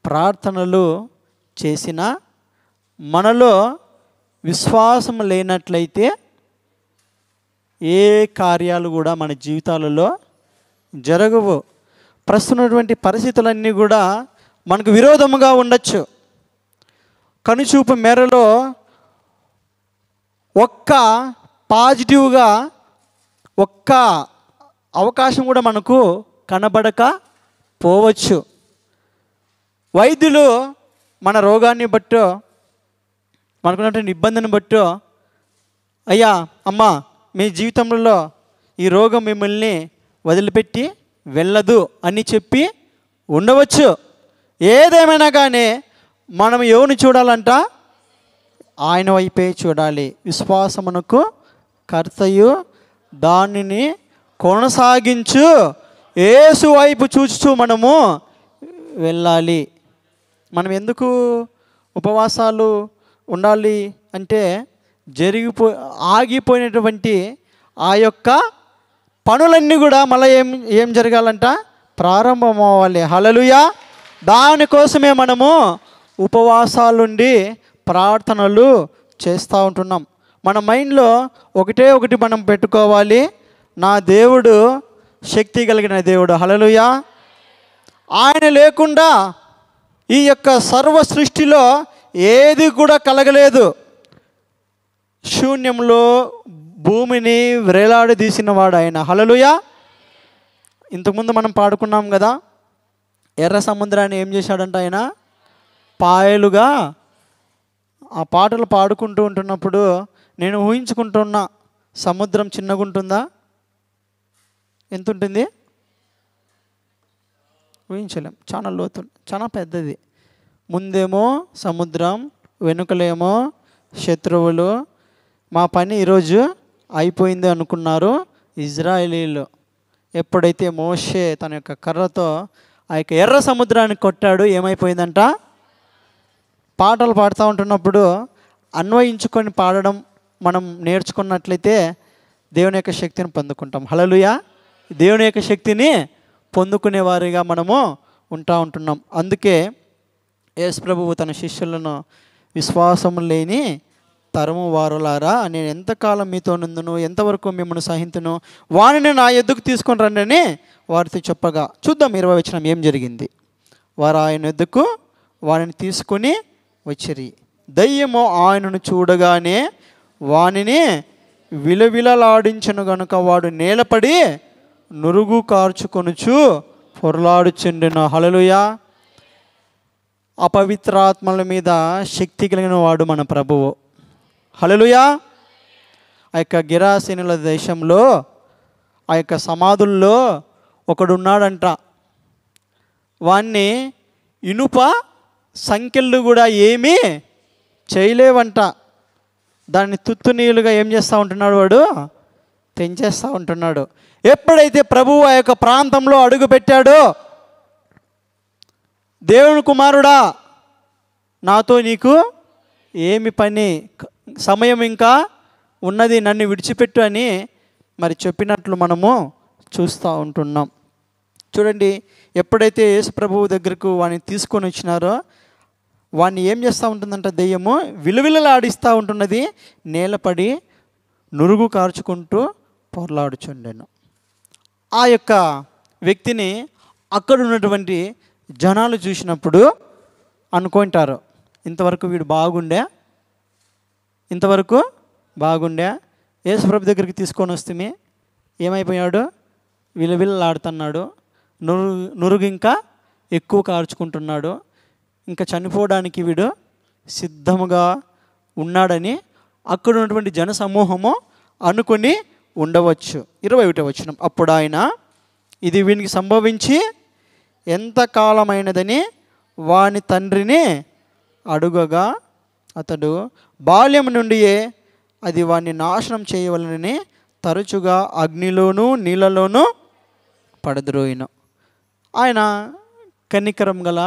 ప్రార్థనలు చేసినా మనలో విశ్వాసం లేనట్లయితే ఏ కార్యాలు కూడా మన జీవితాలలో జరగవు. ప్రస్తున్నటువంటి పరిస్థితులన్నీ కూడా మనకు విరోధముగా ఉండొచ్చు. కనుచూపు మేరలో ఒక్క పాజిటివ్గా ఒక్క అవకాశం కూడా మనకు కనబడక పోవచ్చు. వైద్యులు మన రోగాన్ని బట్టో మనకున్నటువంటి ఇబ్బందిని బట్టో, అయ్యా అమ్మ మీ జీవితంలో ఈ రోగం మిమ్మల్ని వదిలిపెట్టి వెళ్ళదు అని చెప్పి ఉండవచ్చు. ఏదేమైనా కానీ మనం ఎవరిని చూడాలంట? ఆయన వైపే చూడాలి. విశ్వాసమునకు కర్తయు దానిని కొనసాగించు యేసు వైపు చూస్తూ మనము వెళ్ళాలి. మనం ఎందుకు ఉపవాసాలు ఉండాలి అంటే ఆగిపోయినటువంటి ఆ యొక్క పనులన్నీ కూడా మళ్ళీ ఏం జరగాలంట? ప్రారంభం అవ్వాలి. హల్లెలూయా. దానికోసమే మనము ఉపవాసాలుండి ప్రార్థనలు చేస్తూ ఉంటున్నాం. మన మైండ్లో ఒకటి మనం పెట్టుకోవాలి, నా దేవుడు శక్తి కలిగిన దేవుడు. హల్లెలూయా. ఆయన లేకుండా ఈ యొక్క సర్వ సృష్టిలో ఏది కూడా కలగలేదు. శూన్యంలో భూమిని వేలాడదీసిన వాడు ఆయన. హల్లెలూయా. ఇంతకుముందు మనం పాడుకున్నాం కదా, ఎర్ర సముద్రాన్ని ఏం చేశాడంట ఆయన? పాయలుగా. ఆ పాటలు పాడుకుంటూ ఉంటున్నప్పుడు నేను ఊహించుకుంటున్నా, సముద్రం చిన్నగా ఉంటుందా? ఎంత ఉంటుంది? ఊహించలేం. చాలా లోతు, చాలా పెద్దది. ముందేమో సముద్రం, వెనుకలేమో శత్రువులు. మా పని ఈరోజు అయిపోయింది అనుకున్నారు ఇజ్రాయేలీలు. ఎప్పుడైతే మోషే తన యొక్క కర్రతో ఆ యొక్క ఎర్ర సముద్రాన్ని కొట్టాడు, ఏమైపోయిందంట? పాటలు పాడుతూ ఉంటున్నప్పుడు అన్వయించుకొని పాడడం మనం నేర్చుకున్నట్లయితే దేవుని యొక్క శక్తిని పొందుకుంటాం. హల్లెలూయా. దేవుని యొక్క శక్తిని పొందుకునే వారిగా మనము ఉంటున్నాం. అందుకే యేసు ప్రభువు తన శిష్యులను విశ్వాసం లేని తరము వారులారా, నేను ఎంతకాలం మీతో నుందును, ఎంతవరకు మిమ్మల్ని సహింతును, వారిని నా యొద్దకు తీసుకొని రండి అని వారితో చెప్పగా, చూద్దాం 20వ వచనం ఏం జరిగింది. వారు ఆయన యొద్దకు వారిని తీసుకొని వచ్చిరి. దయ్యము ఆయనను చూడగానే వానిని విలవిలలాడించను గనుక వాడు నేలపడి నురుగు కార్చుకొనుచు పొరలాడుచుండెను. హల్లెలూయా. అపవిత్రాత్మల మీద శక్తి కలిగిన వాడు మన ప్రభువు. హల్లెలూయా. ఆ యొక్క గిరాసీనుల దేశంలో ఆ యొక్క సమాధుల్లో ఒకడున్నాడంట. వాణ్ణి ఇనుప సంఖ్యలు కూడా ఏమీ చేయలేవంట. దాన్ని తుత్తునీలుగా ఏం చేస్తూ ఉంటున్నాడు? వాడు తెంచేస్తూ ఉంటున్నాడు. ఎప్పుడైతే ప్రభువు ఆ యొక్క ప్రాంతంలో అడుగు పెట్టాడో, దేవుని కుమారుడా నాతో నీకు ఏమి పని, సమయం ఇంకా ఉన్నది, నన్ను విడిచిపెట్టు అని మరి చెప్పినట్లు మనము చూస్తూ ఉంటున్నాం. చూడండి, ఎప్పుడైతే యేసు ప్రభువు దగ్గరకు వాడిని తీసుకొని వచ్చినారో వాడిని ఏం చేస్తూ ఉంటుందంట? దెయ్యము విలువిలలాడిస్తూ ఉంటున్నది. నేలపడి నురుగు కార్చుకుంటూ పొరలాడుచుండెను. ఆ యొక్క వ్యక్తిని అక్కడ ఉన్నటువంటి జనాలు చూసినప్పుడు అనుకుంటారు, ఇంతవరకు వీడు బాగుండే యేసు ప్రభు దగ్గరికి తీసుకొని వస్తే ఏమైపోయాడు? విలవిలలాడుతున్నాడు, నురుగు ఇంకా ఎక్కువ కార్చుకుంటున్నాడు, ఇంకా చనిపోవడానికి వీడు సిద్ధముగా ఉన్నాడని అక్కడ ఉన్నటువంటి జన సమూహము అనుకొని ఉండవచ్చు. 21వ వచనం, అప్పుడు ఆయన ఇది వీనికి సంభవించి ఎంతకాలమైనదని వాని తండ్రిని అడుగగా అతడు బాల్యం నుండియే అది వాడిని నాశనం చేయవలనని తరచుగా అగ్నిలోనూ నీళ్ళలోనూ పడద్రోయిను. ఆయన కనికరం గల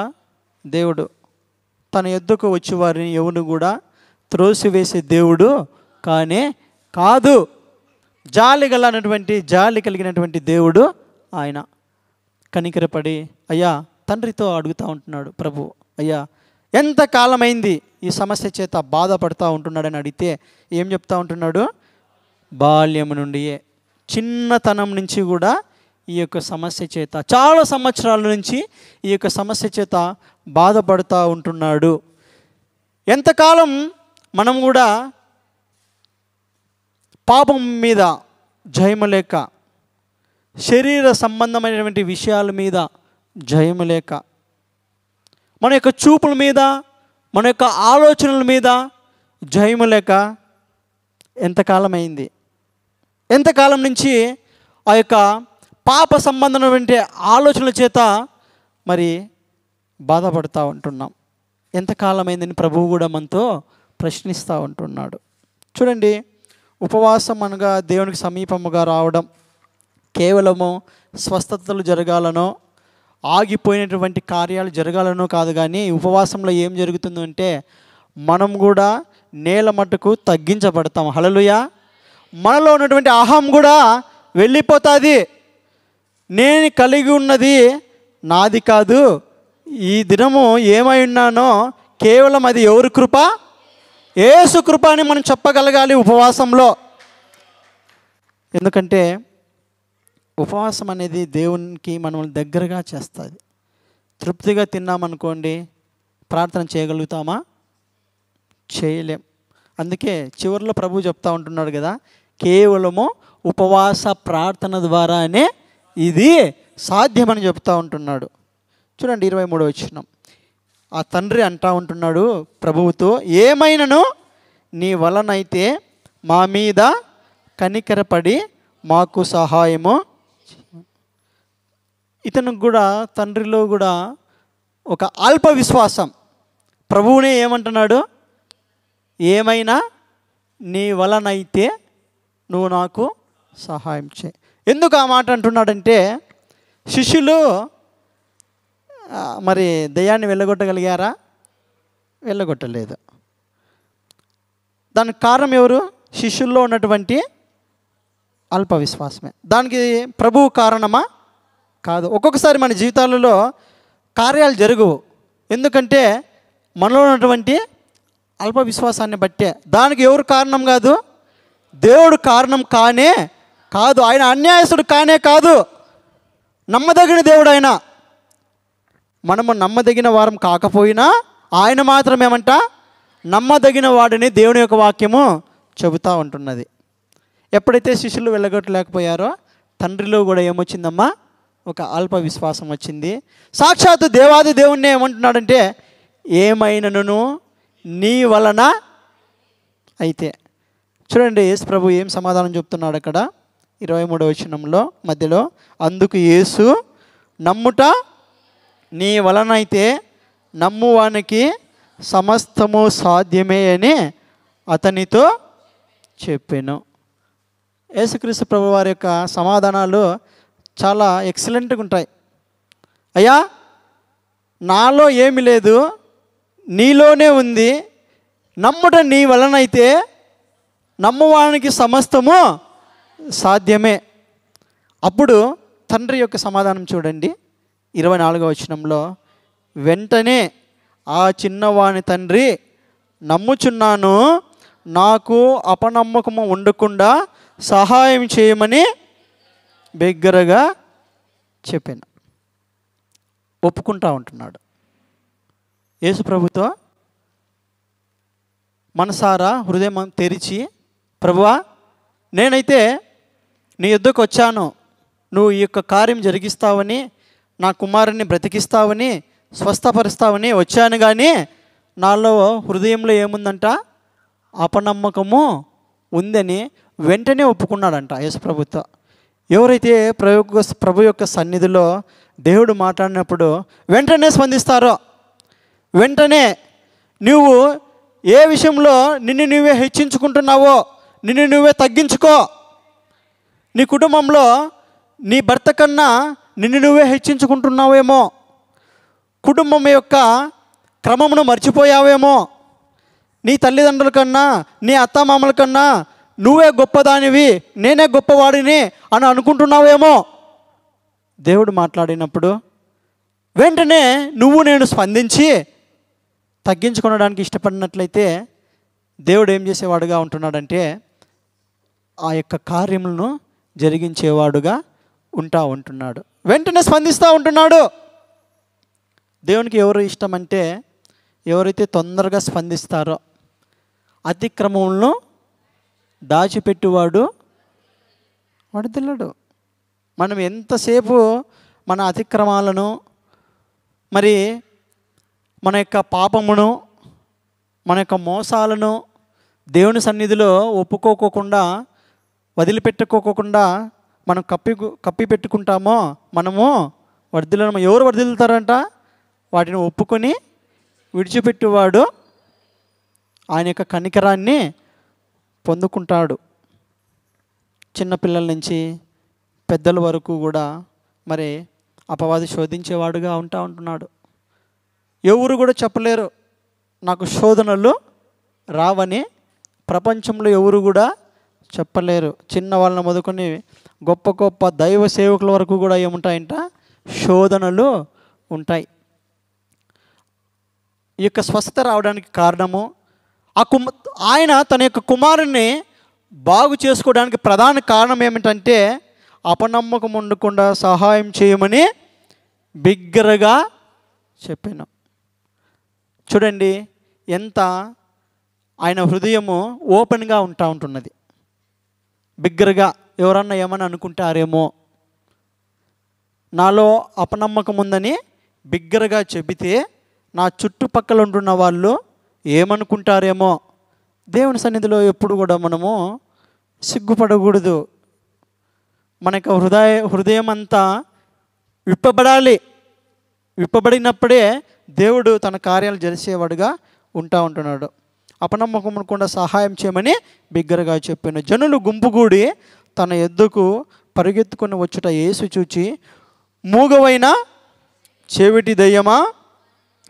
దేవుడు తన యొద్దకు వచ్చి వారిని ఎవరు కూడా త్రోసివేసే దేవుడు కానే కాదు. జాలి కలిగినటువంటి దేవుడు ఆయన. కనికరపడి అయ్యా తండ్రితో అడుగుతూ ఉంటున్నాడు ప్రభు, అయ్యా ఎంతకాలమైంది ఈ సమస్య చేత బాధపడుతూ ఉంటున్నాడని అడిగితే ఏం చెప్తా ఉంటున్నాడు? బాల్యము నుండియే, చిన్నతనం నుంచి కూడా ఈ యొక్క సమస్య చేత, చాలా సంవత్సరాల నుంచి ఈ యొక్క సమస్య చేత బాధపడుతూ ఉంటున్నాడు. ఎంతకాలం మనం కూడా పాపం మీద జయము లేక, శరీర సంబంధమైనటువంటి విషయాల మీద జయము లేక, మన యొక్క చూపుల మీద, మన యొక్క ఆలోచనల మీద జయము లేక ఎంతకాలం అయింది? ఎంతకాలం నుంచి ఆ యొక్క పాప సంబంధమైనటువంటి ఆలోచనల చేత మరి బాధపడుతూ ఉంటున్నాం. ఎంతకాలమైందని ప్రభువు కూడా మనతో ప్రశ్నిస్తూ ఉంటున్నాడు. చూడండి, ఉపవాసం అనగా దేవునికి సమీపముగా రావడం, కేవలము స్వస్థతలు జరగాలనో ఆగిపోయినటువంటి కార్యాలు జరగాలనో కాదు. కానీ ఉపవాసంలో ఏం జరుగుతుందంటే మనం కూడా నేల మట్టుకు తగ్గించబడతాం. హల్లెలూయా. మనలో ఉన్నటువంటి అహం కూడా వెళ్ళిపోతుంది. నేను కలిగి ఉన్నది నాది కాదు, ఈ దినము ఏమై ఉన్నానో కేవలం అది ఎవరి కృప? యేసు కృప అని మనం చెప్పగలగాలి ఉపవాసంలో. ఎందుకంటే ఉపవాసం అనేది దేవునికి మనల్ని దగ్గరగా చేస్తుంది. తృప్తిగా తిన్నామనుకోండి, ప్రార్థన చేయగలుగుతామా? చేయలేం. అందుకే చివరిలో ప్రభు చెప్తా ఉంటున్నాడు కదా, కేవలము ఉపవాస ప్రార్థన ద్వారానే ఇది సాధ్యమని చెప్తా ఉంటున్నాడు. చూడండి 23వ వచనం. ఆ తండ్రి అంటా ఉంటున్నాడు ప్రభువుతో, ఏమైనను నీ వలనైతే మా మీద కనికరపడి మాకు సహాయము. ఇతనికి కూడా తండ్రిలో కూడా ఒక అల్ప విశ్వాసం. ప్రభువునే ఏమంటున్నాడు? ఏమైనా నీ వలనైతే నువ్వు నాకు సహాయం చేయి. ఎందుకు ఆ మాట అంటున్నాడంటే, శిష్యులు మరి దయ్యాన్ని వెళ్ళగొట్టగలిగారా? వెళ్ళగొట్టలేదు. దానికి కారణం ఎవరు? శిష్యుల్లో ఉన్నటువంటి అల్ప విశ్వాసమే. దానికి ప్రభువు కారణమా? కాదు. ఒక్కొక్కసారి మన జీవితాలలో కార్యాలు జరగవు. ఎందుకంటే మనలో ఉన్నటువంటి అల్ప విశ్వాసాన్ని బట్టే. దానికి ఎవరు కారణం కాదు? దేవుడు కారణం కానే కాదు. ఆయన అన్యాయస్తుడు కానే కాదు, నమ్మదగిన దేవుడు ఆయన. మనము నమ్మదగిన వారం కాకపోయినా ఆయన మాత్రం ఏమంట? నమ్మదగిన వాడిని దేవుని యొక్క వాక్యము చెబుతూ ఉంటున్నది. ఎప్పుడైతే శిష్యులు వెళ్ళగొట్టలేకపోయారో తండ్రిలో కూడా ఏమొచ్చిందమ్మా? ఒక అల్ప విశ్వాసం వచ్చింది. సాక్షాత్తు దేవాది దేవుణ్ణి ఏమంటున్నాడంటే, ఏమైనను నీ వలన అయితే. చూడండి యేసు ప్రభు ఏం సమాధానం చెప్తున్నాడు అక్కడ 23వ వచనంలో మధ్యలో. అందుకు యేసు, నమ్ముట నీ వలనైతే నమ్మువానికి సమస్తము సాధ్యమే అని అతనితో చెప్పాను. యేసుక్రీస్తు ప్రభు వారి యొక్క సమాధానాలు చాలా ఎక్సలెంట్గా ఉంటాయి. అయ్యా నాలో ఏమి లేదు, నీలోనే ఉంది, నమ్ముట నీ వలనైతే నమ్మువానికి సమస్తము సాధ్యమే. అప్పుడు తండ్రి యొక్క సమాధానం చూడండి 24వ వచనంలో. వెంటనే ఆ చిన్నవాని తండ్రి, నమ్ముచున్నాను, నాకు అపనమ్మకము ఉండకుండా సహాయం చేయమని బిగ్గరగా చెప్పాను. ఒప్పుకుంటా ఉంటున్నాడు. యేసు ప్రభుతో మనసారా హృదయం తెరిచి, ప్రభువా నేనైతే నీ యొద్దకు వచ్చాను, నువ్వు ఈ యొక్క కార్యం జరిగిస్తావని, నా కుమారుని బ్రతికిస్తావని, స్వస్థపరుస్తావని వచ్చాను. కానీ నాలో హృదయంలో ఏముందంట? అపనమ్మకము ఉందని వెంటనే ఒప్పుకున్నాడంట యేసు ప్రభుతో. ఎవరైతే ప్రభు యొక్క సన్నిధిలో దేవుడు మాట్లాడినప్పుడు వెంటనే స్పందిస్తారో, వెంటనే నువ్వు ఏ విషయంలో నిన్ను నువ్వే హెచ్చించుకుంటున్నావో నిన్ను నువ్వే తగ్గించుకో. నీ కుటుంబంలో నీ భర్త కన్నా నిన్ను నువ్వే హెచ్చించుకుంటున్నావేమో, కుటుంబం యొక్క క్రమమును మర్చిపోయావేమో, నీ తల్లిదండ్రుల కన్నా నీ అత్తామామల కన్నా నువ్వే గొప్పదానివి, నేనే గొప్పవాడిని అని అనుకుంటున్నావేమో. దేవుడు మాట్లాడినప్పుడు వెంటనే నువ్వు నేను స్పందించి తగ్గించుకొనడానికి ఇష్టపడినట్లయితే దేవుడు ఏం చేసేవాడుగా ఉంటున్నాడంటే ఆ యొక్క కార్యములను జరిగించేవాడుగా ఉంటున్నాడు. వెంటనే స్పందిస్తూ ఉంటున్నాడు. దేవునికి ఎవరు ఇష్టం అంటే ఎవరైతే తొందరగా స్పందిస్తారో. అతిక్రమములను దాచిపెట్టువాడు వడదిల్లడు. మనం ఎంతసేపు మన అతిక్రమాలను, మరి మన యొక్క పాపమును, మన యొక్క మోసాలను దేవుని సన్నిధిలో ఒప్పుకోకుండా, వదిలిపెట్టుకోకుండా మనం కప్పి పెట్టుకుంటామో మనము వర్ధిల్లము. ఎవరు వర్ధిల్లుతారంట? వాటిని ఒప్పుకొని విడిచిపెట్టువాడు ఆయన యొక్క కనికరాన్ని పొందుకుంటాడు. చిన్నపిల్లల నుంచి పెద్దల వరకు కూడా మరి అపవాది శోధించేవాడుగా ఉంటున్నాడు. ఎవరు కూడా చెప్పలేరు నాకు శోధనలు రావని. ప్రపంచంలో ఎవరు కూడా చెప్పలేరు. చిన్న వాళ్ళని మొదలుకొని గొప్ప గొప్ప దైవ సేవకుల వరకు కూడా ఏముంటాయంట? శోధనలు ఉంటాయి. ఈ యొక్క స్వస్థత రావడానికి కారణము ఆయన తన యొక్క కుమారుని బాగు చేసుకోవడానికి ప్రధాన కారణం ఏమిటంటే అపనమ్మకం ఉండకుండా సహాయం చేయమని బిగ్గరగా చెప్పాను. చూడండి ఎంత ఆయన హృదయము ఓపెన్గా ఉంటున్నది. బిగ్గరగా ఎవరన్నా ఏమని అనుకుంటారేమో, నాలో అపనమ్మకం ఉందని బిగ్గరగా చెబితే నా చుట్టుపక్కల ఉంటున్న వాళ్ళు ఏమనుకుంటారేమో. దేవుని సన్నిధిలో ఎప్పుడు కూడా మనము సిగ్గుపడకూడదు. మన యొక్క హృదయం అంతా విప్పబడాలి. విప్పబడినప్పుడే దేవుడు తన కార్యాలు జరిసేవాడుగా ఉంటున్నాడు. అపనమ్మకం ఉండకుండా సహాయం చేయమని బిగ్గరగా చెప్పాను. జనులు గుంపుగూడి తన ఎద్దుకు పరిగెత్తుకొని వచ్చుట యేసు చూచి, మూగవైన చెవిటి దయ్యమా,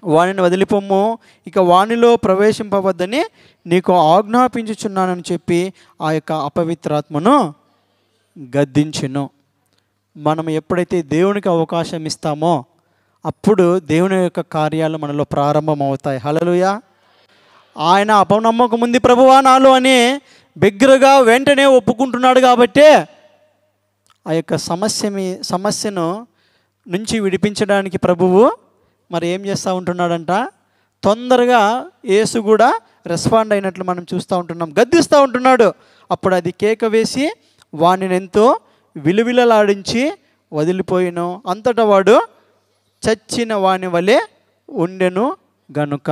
వానిని వదిలిపోమ్ము, ఇక వానిలో ప్రవేశింపవద్దని నీకు ఆజ్ఞాపించుచున్నానని చెప్పి ఆ యొక్క అపవిత్రాత్మను గద్దించెను. మనం ఎప్పుడైతే దేవునికి అవకాశం ఇస్తామో అప్పుడు దేవుని యొక్క కార్యాలు మనలో ప్రారంభమవుతాయి. హల్లెలూయా. ఆయన అపనమ్మకం ఉంది ప్రభువా నాలో అని బిగ్గరగా వెంటనే ఒప్పుకుంటున్నాడు కాబట్టే ఆ యొక్క సమస్యను నుంచి విడిపించడానికి ప్రభువు మరి ఏం చేస్తూ ఉంటున్నాడంట? తొందరగా యేసు కూడా రెస్పాండ్ అయినట్లు మనం చూస్తూ ఉంటున్నాం. గద్దిస్తూ ఉంటున్నాడు. అప్పుడు అది కేక వేసి వానిని ఎంతో విలువిలలాడించి వదిలిపోయిను. అంతటా వాడు చచ్చిన వాని వలె ఉండెను గనుక.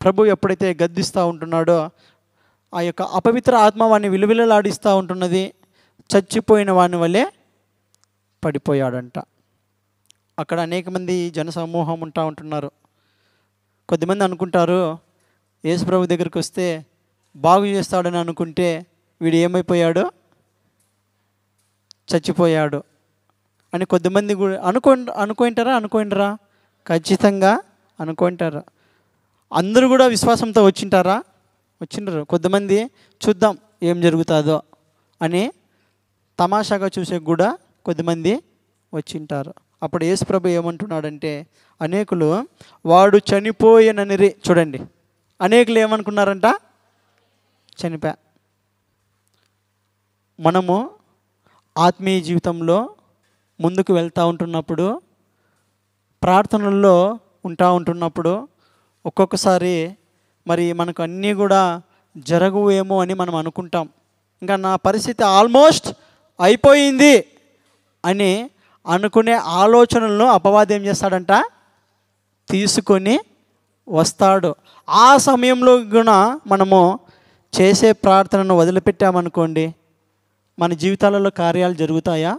ప్రభు ఎప్పుడైతే గద్దిస్తూ ఉంటున్నాడో ఆ యొక్క అపవిత్ర ఆత్మ వాడిని విలువిలలాడిస్తూ ఉంటున్నది. చచ్చిపోయిన వాని వలె పడిపోయాడంట. అక్కడ అనేక మంది జనసమూహం ఉంటున్నారు. కొద్దిమంది అనుకుంటారు యేసు ప్రభు దగ్గరికి వస్తే బాగు చేస్తాడని అనుకుంటే వీడు ఏమైపోయాడు? చచ్చిపోయాడు అని కొద్దిమంది కూడా అనుకుంటారా? ఖచ్చితంగా అనుకుంటారు. అందరూ కూడా విశ్వాసంతో వచ్చింటారు. కొద్దిమంది చూద్దాం ఏం జరుగుతుందో అని తమాషాగా చూసే కూడా కొద్దిమంది వచ్చింటారు. అప్పుడు యేసు ప్రభు ఏమంటున్నాడంటే అనేకులు వాడు చనిపోయేనని చూడండి, అనేకులు ఏమనుకున్నారంట? చనిపోయా. మనము ఆత్మీయ జీవితంలో ముందుకు వెళ్తూ ఉంటున్నప్పుడు, ప్రార్థనల్లో ఉంటున్నప్పుడు ఒక్కొక్కసారి మరి మనకు అన్నీ కూడా జరగవేమో అని మనం అనుకుంటాం. ఇంకా నా పరిస్థితి ఆల్మోస్ట్ అయిపోయింది అని అనుకునే ఆలోచనలను అపవాది ఏం చేస్తాడంట? తీసుకొని వస్తాడు. ఆ సమయంలో కూడా మనము చేసే ప్రార్థనను వదిలిపెట్టామనుకోండి, మన జీవితాలలో కార్యాలు జరుగుతాయా?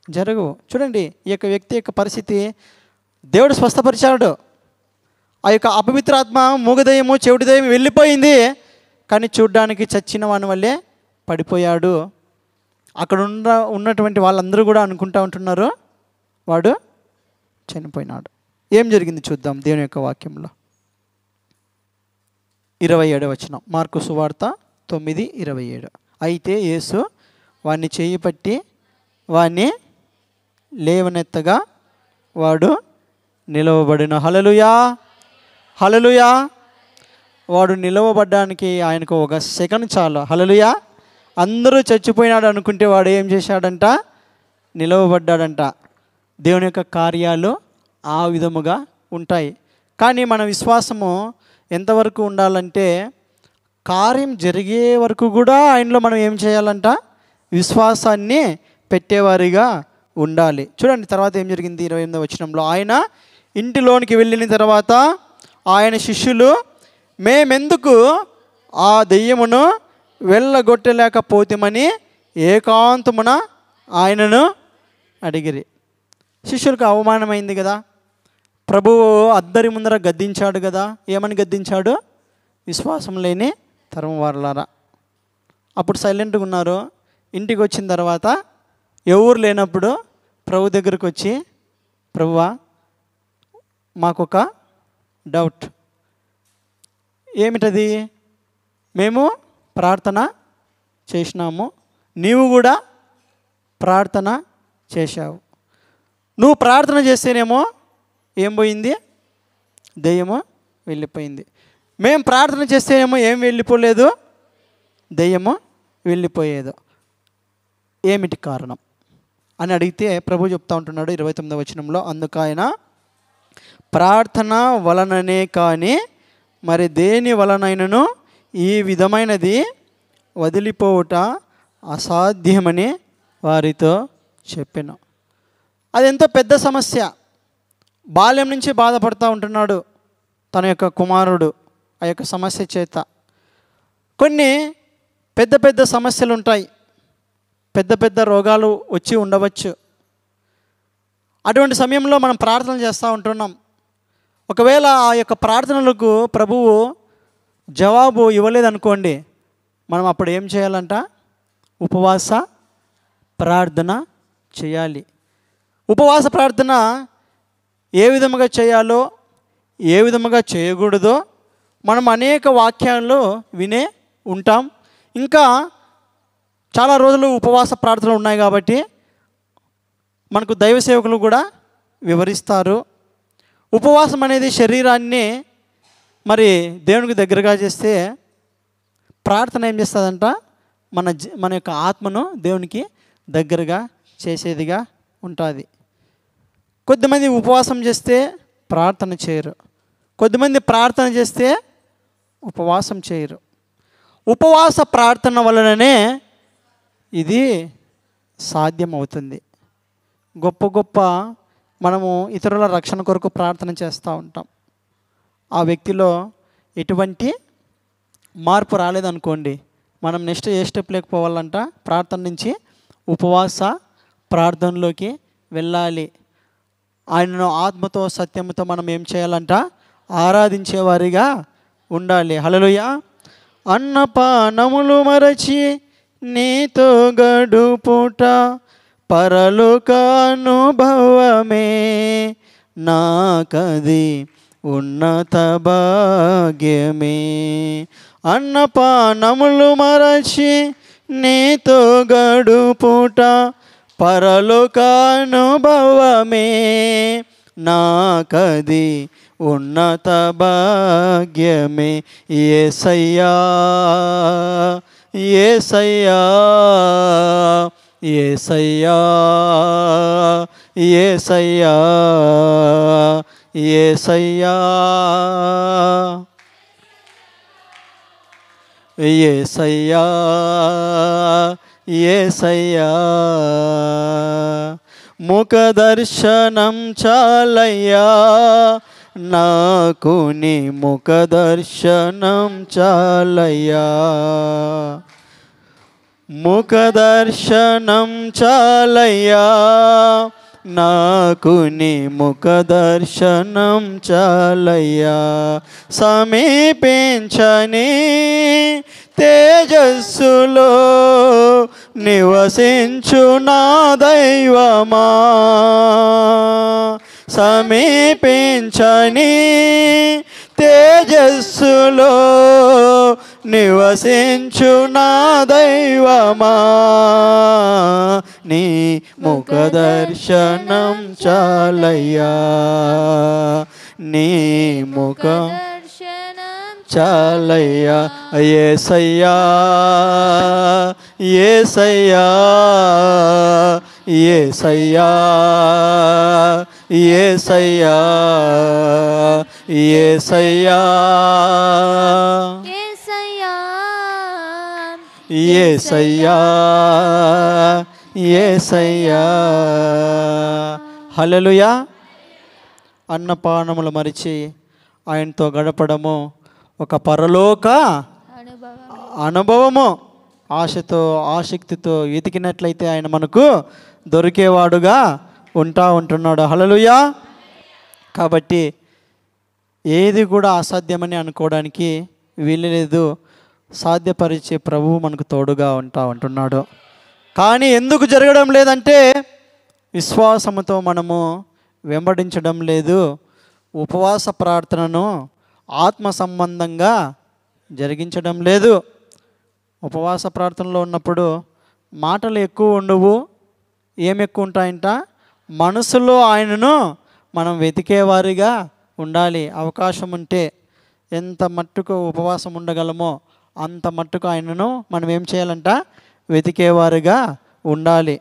జరగవు. చూడండి ఈ యొక్క వ్యక్తి యొక్క పరిస్థితి దేవుడు స్వస్థపరిచాడు. ఆ యొక్క అపవిత్రాత్మ, మూగదయము, చెవిటిదయం వెళ్ళిపోయింది. కానీ చూడ్డానికి చచ్చిన వాని వల్లే పడిపోయాడు. అక్కడ ఉన్నటువంటి వాళ్ళందరూ కూడా అనుకుంటూ ఉంటున్నారు వాడు చనిపోయినాడు. ఏం జరిగింది చూద్దాం దేవుని యొక్క వాక్యంలో. 27వ వచనం, మార్కు సువార్త 9:27. అయితే యేసు వాడిని చేయి పట్టి వాడిని లేవనెత్తగా వాడు నిలవబడిన. హల్లెలూయా, హల్లెలూయా. వాడు నిలవబడ్డానికి ఆయనకు ఒక సెకండ్ చాలు. హల్లెలూయా. అందరూ చచ్చిపోయినాడు అనుకుంటే వాడు ఏం చేశాడంట? నిలవబడ్డాడంట. దేవుని యొక్క కార్యాలు ఆ విధముగా ఉంటాయి. కానీ మన విశ్వాసము ఎంతవరకు ఉండాలంటే కార్యం జరిగే వరకు కూడా ఆయనలో మనం ఏం చేయాలంట? విశ్వాసాన్ని పెట్టేవారిగా ఉండాలి. చూడండి తర్వాత ఏం జరిగింది 28వ వచనంలో. ఆయన ఇంటిలోనికి వెళ్ళిన తర్వాత ఆయన శిష్యులు మేమెందుకు ఆ దెయ్యమును వెళ్ళగొట్టలేకపోతామని ఏకాంతమున ఆయనను అడిగిరి. శిష్యులకు అవమానమైంది కదా. ప్రభువు అద్దరి ముందర గద్దించాడు కదా. ఏమని గద్దించాడు? విశ్వాసం లేని తరం వారలారా. అప్పుడు సైలెంట్గా ఉన్నారు. ఇంటికి వచ్చిన తర్వాత ఎవరు లేనప్పుడు ప్రభు దగ్గరకు వచ్చి, ప్రభువా మాకొక డౌట్. ఏమిటది? మేము ప్రార్థన చేసినాము, నీవు కూడా ప్రార్థన చేశావు. నువ్వు ప్రార్థన చేస్తేనేమో ఏం పోయింది? దెయ్యము వెళ్ళిపోయింది. మేము ప్రార్థన చేస్తేనేమో ఏం వెళ్ళిపోలేదు? దెయ్యము వెళ్ళిపోయేది. ఏమిటి కారణం అని అడిగితే ప్రభు చెప్తా ఉంటున్నాడు 29వ వచనంలో, అందుకు ఆయన ప్రార్థన వలననే కానీ మరి దేని వలనైనను ఈ విధమైనది వదిలిపోవుట అసాధ్యమని వారితో చెప్పాను. అది ఎంతో పెద్ద సమస్య. బాల్యం నుంచి బాధపడుతూ ఉంటున్నాడు తన యొక్క కుమారుడు ఆ యొక్క సమస్య చేత. కొన్ని పెద్ద పెద్ద సమస్యలు ఉంటాయి, పెద్ద పెద్ద రోగాలు వచ్చి ఉండవచ్చు. అటువంటి సమయంలో మనం ప్రార్థన చేస్తూ ఉంటున్నాం. ఒకవేళ ఆ యొక్క ప్రార్థనలకు ప్రభువు జవాబు ఇవ్వలేదనుకోండి, మనం అప్పుడు ఏం చేయాలంట? ఉపవాస ప్రార్థన చేయాలి. ఉపవాస ప్రార్థన ఏ విధముగా చేయాలో, ఏ విధముగా చేయకూడదో మనం అనేక వాక్యాల్లో వినే ఉంటాం. ఇంకా చాలా రోజులు ఉపవాస ప్రార్థనలు ఉన్నాయి కాబట్టి మనకు దైవ సేవకులు కూడా వివరిస్తారు. ఉపవాసం అనేది శరీరాన్ని మరి దేవునికి దగ్గరగా చేస్తే, ప్రార్థన ఏం చేస్తుందంట? మన యొక్క ఆత్మను దేవునికి దగ్గరగా చేసేదిగా ఉంటుంది. కొద్దిమంది ఉపవాసం చేస్తే ప్రార్థన చేయరు, కొద్దిమంది ప్రార్థన చేస్తే ఉపవాసం చేయరు. ఉపవాస ప్రార్థన వలననే ఇది సాధ్యమవుతుంది. గొప్ప గొప్ప మనము ఇతరుల రక్షణ కొరకు ప్రార్థన చేస్తూ ఉంటాం. ఆ వ్యక్తిలో ఎటువంటి మార్పు రాలేదనుకోండి, మనం నెక్స్ట్ ఏ స్టెప్ లేకపోవాలంట? ప్రార్థన నుంచి ఉపవాస ప్రార్థనలోకి వెళ్ళాలి. ఆయనను ఆత్మతో సత్యముతో మనం ఏం చేయాలంట? ఆరాధించేవారిగా ఉండాలి. హల్లెలూయా. అన్నపానములు మరచి నీతో గడుపుట పరలోక అనుభవమే, నాకది ఉన్నత భాగ్యమే. అన్నపానములు మరచి నీతో గడుపుట పరలోక అనుభవమే, నాకది ఉన్నత భాగ్యమే. యేసయ్యా యేసయ్యా యేసయ్యా యేసయ్యా యేసయ్యా యేసయ్యా యేసయ్యా. ముఖ దర్శనం చాలయ్యా నాకు, నీ ముఖ దర్శనం చాలయ్యా. ముఖ దర్శనం చాలయ్యా నాకు, నీ ముఖ దర్శనం చాలయ్యా. సమీపించని తేజస్సులో నివసించు నా దైవమా, సమీపించని తేజస్సులో నివసించు నా దైవమా, నీ ముఖ దర్శనం చాలయ్యా, నీ ముఖ చాలయ్యా. యేసయ్యా యేసయ్యా యేసయ్యా యేసయ్యా యేసయ్యా యేసయ్యా యేసయ్యా. హల్లెలూయా. అన్నపానములు మరిచి ఆయనతో గడపడము ఒక పరలోక అనుభవము. ఆశతో ఆసక్తితో వెతికినట్లయితే ఆయన మనకు దొరికేవాడుగా ఉంటున్నాడు. హల్లెలూయా. కాబట్టి ఏది కూడా అసాధ్యమని అనుకోవడానికి వీలు లేదు. సాధ్యపరిచే ప్రభువు మనకు తోడుగా ఉంటున్నాడు. కానీ ఎందుకు జరగడం లేదంటే విశ్వాసముతో మనము వెంబడించడం లేదు. ఉపవాస ప్రార్థనను ఆత్మ సంబంధంగా జరిగించడం లేదు. ఉపవాస ప్రార్థనలో ఉన్నప్పుడు మాటలు ఎక్కువ ఉండవు. ఏమి ఎక్కువ ఉంటాయంట? మనసులో ఆయనను మనం వెతికేవారిగా ఉండాలి. అవకాశం ఉంటే ఎంత మట్టుకు ఉపవాసం ఉండగలమో అంత మట్టుకు ఆయనను మనం ఏం చేయాలంట? వెతికేవారిగా ఉండాలి.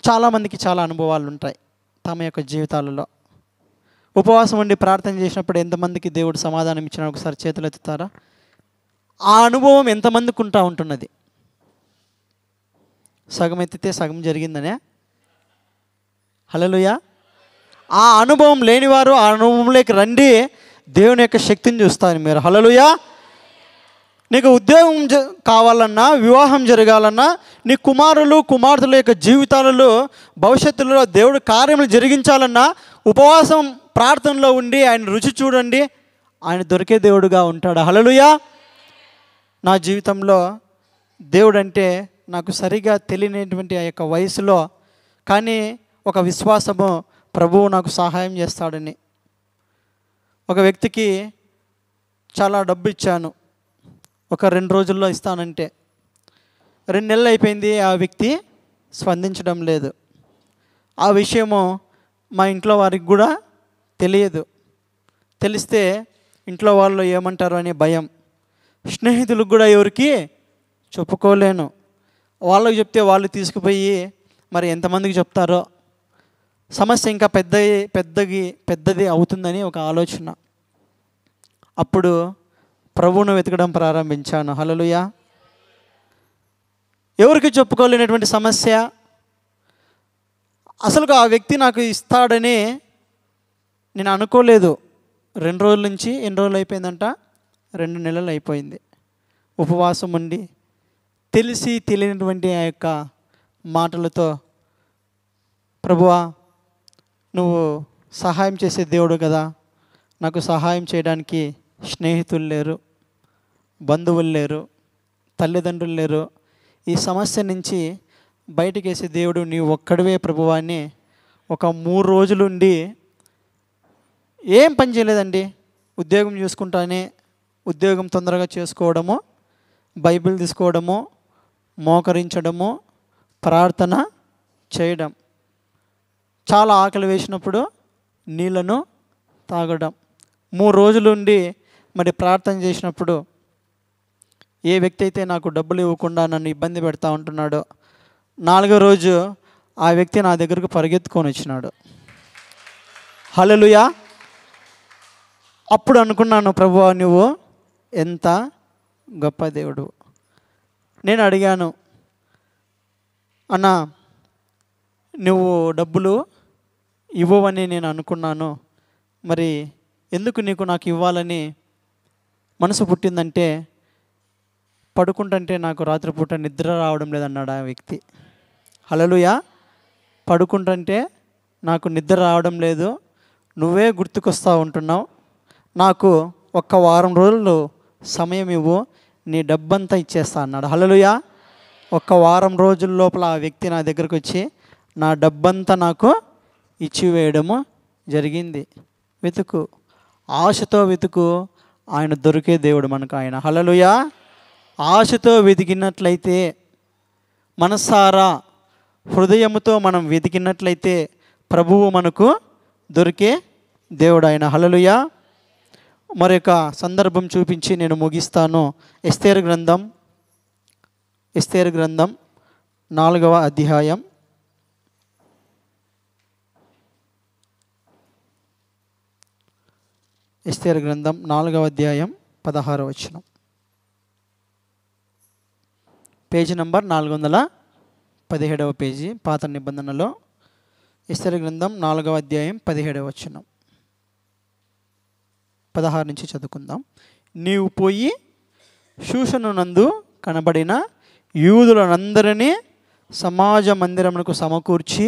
చాలామందికి చాలా అనుభవాలు ఉంటాయి తమ యొక్క జీవితాలలో. ఉపవాసం ఉండి ప్రార్థన చేసినప్పుడు ఎంతమందికి దేవుడు సమాధానం ఇచ్చినా ఒకసారి చేతులు ఎత్తుతారా? ఆ అనుభవం ఎంతమందికి ఉంటున్నది? సగం ఎత్తితే సగం జరిగిందనే. హల్లెలూయా. ఆ అనుభవం లేనివారు ఆ అనుభవంలోకి రండి, దేవుని యొక్క శక్తిని చూస్తారు మీరు. హల్లెలూయా. నీకు ఉద్యోగం కావాలన్నా, వివాహం జరగాలన్నా, నీ కుమారులు కుమార్తెల యొక్క జీవితాలలో భవిష్యత్తులో దేవుడు కార్యములు జరిగించాలన్నా ఉపవాసం ప్రార్థనలో ఉండి ఆయన రుచి చూడండి, ఆయన దొరికే దేవుడుగా ఉంటాడు. హల్లెలూయా. నా జీవితంలో దేవుడు అంటే నాకు సరిగా తెలియనటువంటి ఆ యొక్క వయసులో కానీ ఒక విశ్వాసము ప్రభువు నాకు సహాయం చేస్తాడని. ఒక వ్యక్తికి చాలా డబ్బు ఇచ్చాను, ఒక 2 రోజుల్లో ఇస్తానంటే 2 నెలలు అయిపోయింది, ఆ వ్యక్తి స్పందించడం లేదు. ఆ విషయము మా ఇంట్లో వారికి కూడా తెలియదు. తెలిస్తే ఇంట్లో వాళ్ళు ఏమంటారు అనే భయం. స్నేహితులకు కూడా ఎవరికి చెప్పుకోలేను. వాళ్ళకి చెప్తే వాళ్ళు తీసుకుపోయి మరి ఎంతమందికి చెప్తారో, సమస్య ఇంకా పెద్దది అవుతుందని ఒక ఆలోచన. అప్పుడు ప్రభువును వెతకడం ప్రారంభించాను. హల్లెలూయా. ఎవరికి చెప్పుకోలేనటువంటి సమస్య. అసలు ఆ వ్యక్తి నాకు ఇస్తాడని నేను అనుకోలేదు. 2 రోజుల నుంచి ఎన్ని రోజులు అయిపోయిందంట? 2 నెలలు అయిపోయింది. ఉపవాసం ఉండి తెలిసి తెలియనటువంటి ఆ యొక్క మాటలతో, ప్రభువా నువ్వు సహాయం చేసే దేవుడు కదా, నాకు సహాయం చేయడానికి స్నేహితులు లేరు, బంధువులు లేరు, తల్లిదండ్రులు లేరు, ఈ సమస్య నుంచి బయటికి వేసే దేవుడు నీవు ఒక్కడివే ప్రభువా అని ఒక 3 రోజులుండి ఏం పని చేయలేదండి. ఉద్యోగం చూసుకుంటానే ఉద్యోగం తొందరగా చేసుకోవడము, బైబిల్ తీసుకోవడము, మోకరించడము, ప్రార్థన చేయడం, చాలా ఆకలి వేసినప్పుడు నీళ్ళను తాగడం. 3 రోజులుండి మరి ప్రార్థన చేసినప్పుడు ఏ వ్యక్తి అయితే నాకు డబ్బులు ఇవ్వకుండా నన్ను ఇబ్బంది పెడతా ఉంటున్నాడో 4వ రోజు ఆ వ్యక్తి నా దగ్గరకు పరిగెత్తుకొని వచ్చినాడు. హల్లెలూయా. అప్పుడు అనుకున్నాను, ప్రభువా నువ్వు ఎంత గొప్ప దేవుడు. నేను అడిగాను, అన్నా నువ్వు డబ్బులు ఇవ్వవని నేను అనుకున్నాను, మరి ఎందుకు నాకు ఇవ్వాలని మనసు పుట్టిందంటే, పడుకుంటుంటే నాకు రాత్రిపూట నిద్ర రావడం లేదన్నాడు ఆ వ్యక్తి. హల్లెలూయా. పడుకుంటుంటే నాకు నిద్ర రావడం లేదు, నువ్వే గుర్తుకొస్తా ఉంటున్నావు, నాకు 1 వారం రోజులు సమయం ఇవ్వు, నీ డబ్బంతా ఇచ్చేస్తా అన్నాడు. హల్లెలూయా. 1 వారం రోజుల లోపల ఆ వ్యక్తి నా దగ్గరకు వచ్చి నా డబ్బంతా నాకు ఇచ్చివేయడము జరిగింది. వెతుకు, ఆశతో వెతుకు, ఆయన దొరికే దేవుడు మనకు ఆయన. హల్లెలూయా. ఆశతో వెతికినట్లయితే, మనసారా హృదయముతో మనం వెతికినట్లయితే ప్రభువు మనకు దొరికే దేవుడు ఆయన. హల్లెలూయా. మరొక సందర్భం చూపించి నేను ముగిస్తాను. ఎస్తేరు గ్రంథం 4వ అధ్యాయం 16వ వచనం, పేజీ నంబర్ 417వ పేజీ, పాత నిబంధనలో ఎస్తేరు గ్రంథం 4వ అధ్యాయం 17వ వచనం, 16 నుంచి చదువుకుందాం. నీవు పోయి షూషను నందు కనబడిన యూదులనందరినీ సమాజ మందిరమునకు సమకూర్చి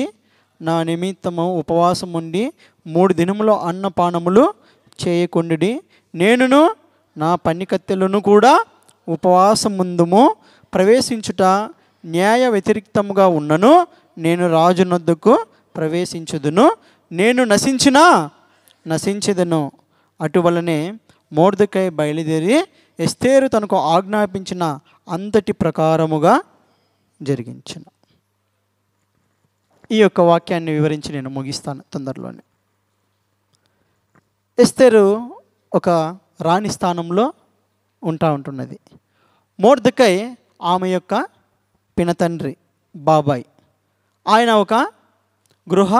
నా నిమిత్తము ఉపవాసం ఉండి 3 దినముల అన్నపానములు చేయకుండి, నేనును నా పనికత్తెలను కూడా ఉపవాసం ముందుము. ప్రవేశించుట న్యాయ వ్యతిరిక్తముగా ఉన్నను, నేను రాజునొద్దకు ప్రవేశించుదును, నేను నశించెదను. అటువలనే మొర్దెకై బయలుదేరి ఎస్తేరు తనకు ఆజ్ఞాపించిన అంతటి ప్రకారముగా జరిగించిన. ఈ యొక్క వాక్యాన్ని వివరించి నేను ముగిస్తాను తొందరలోనే. ఎస్తేరు ఒక రాణి స్థానంలో ఉంటున్నది. మొర్దెకై ఆమె యొక్క పినతండ్రి, బాబాయ్. ఆయన ఒక గృహ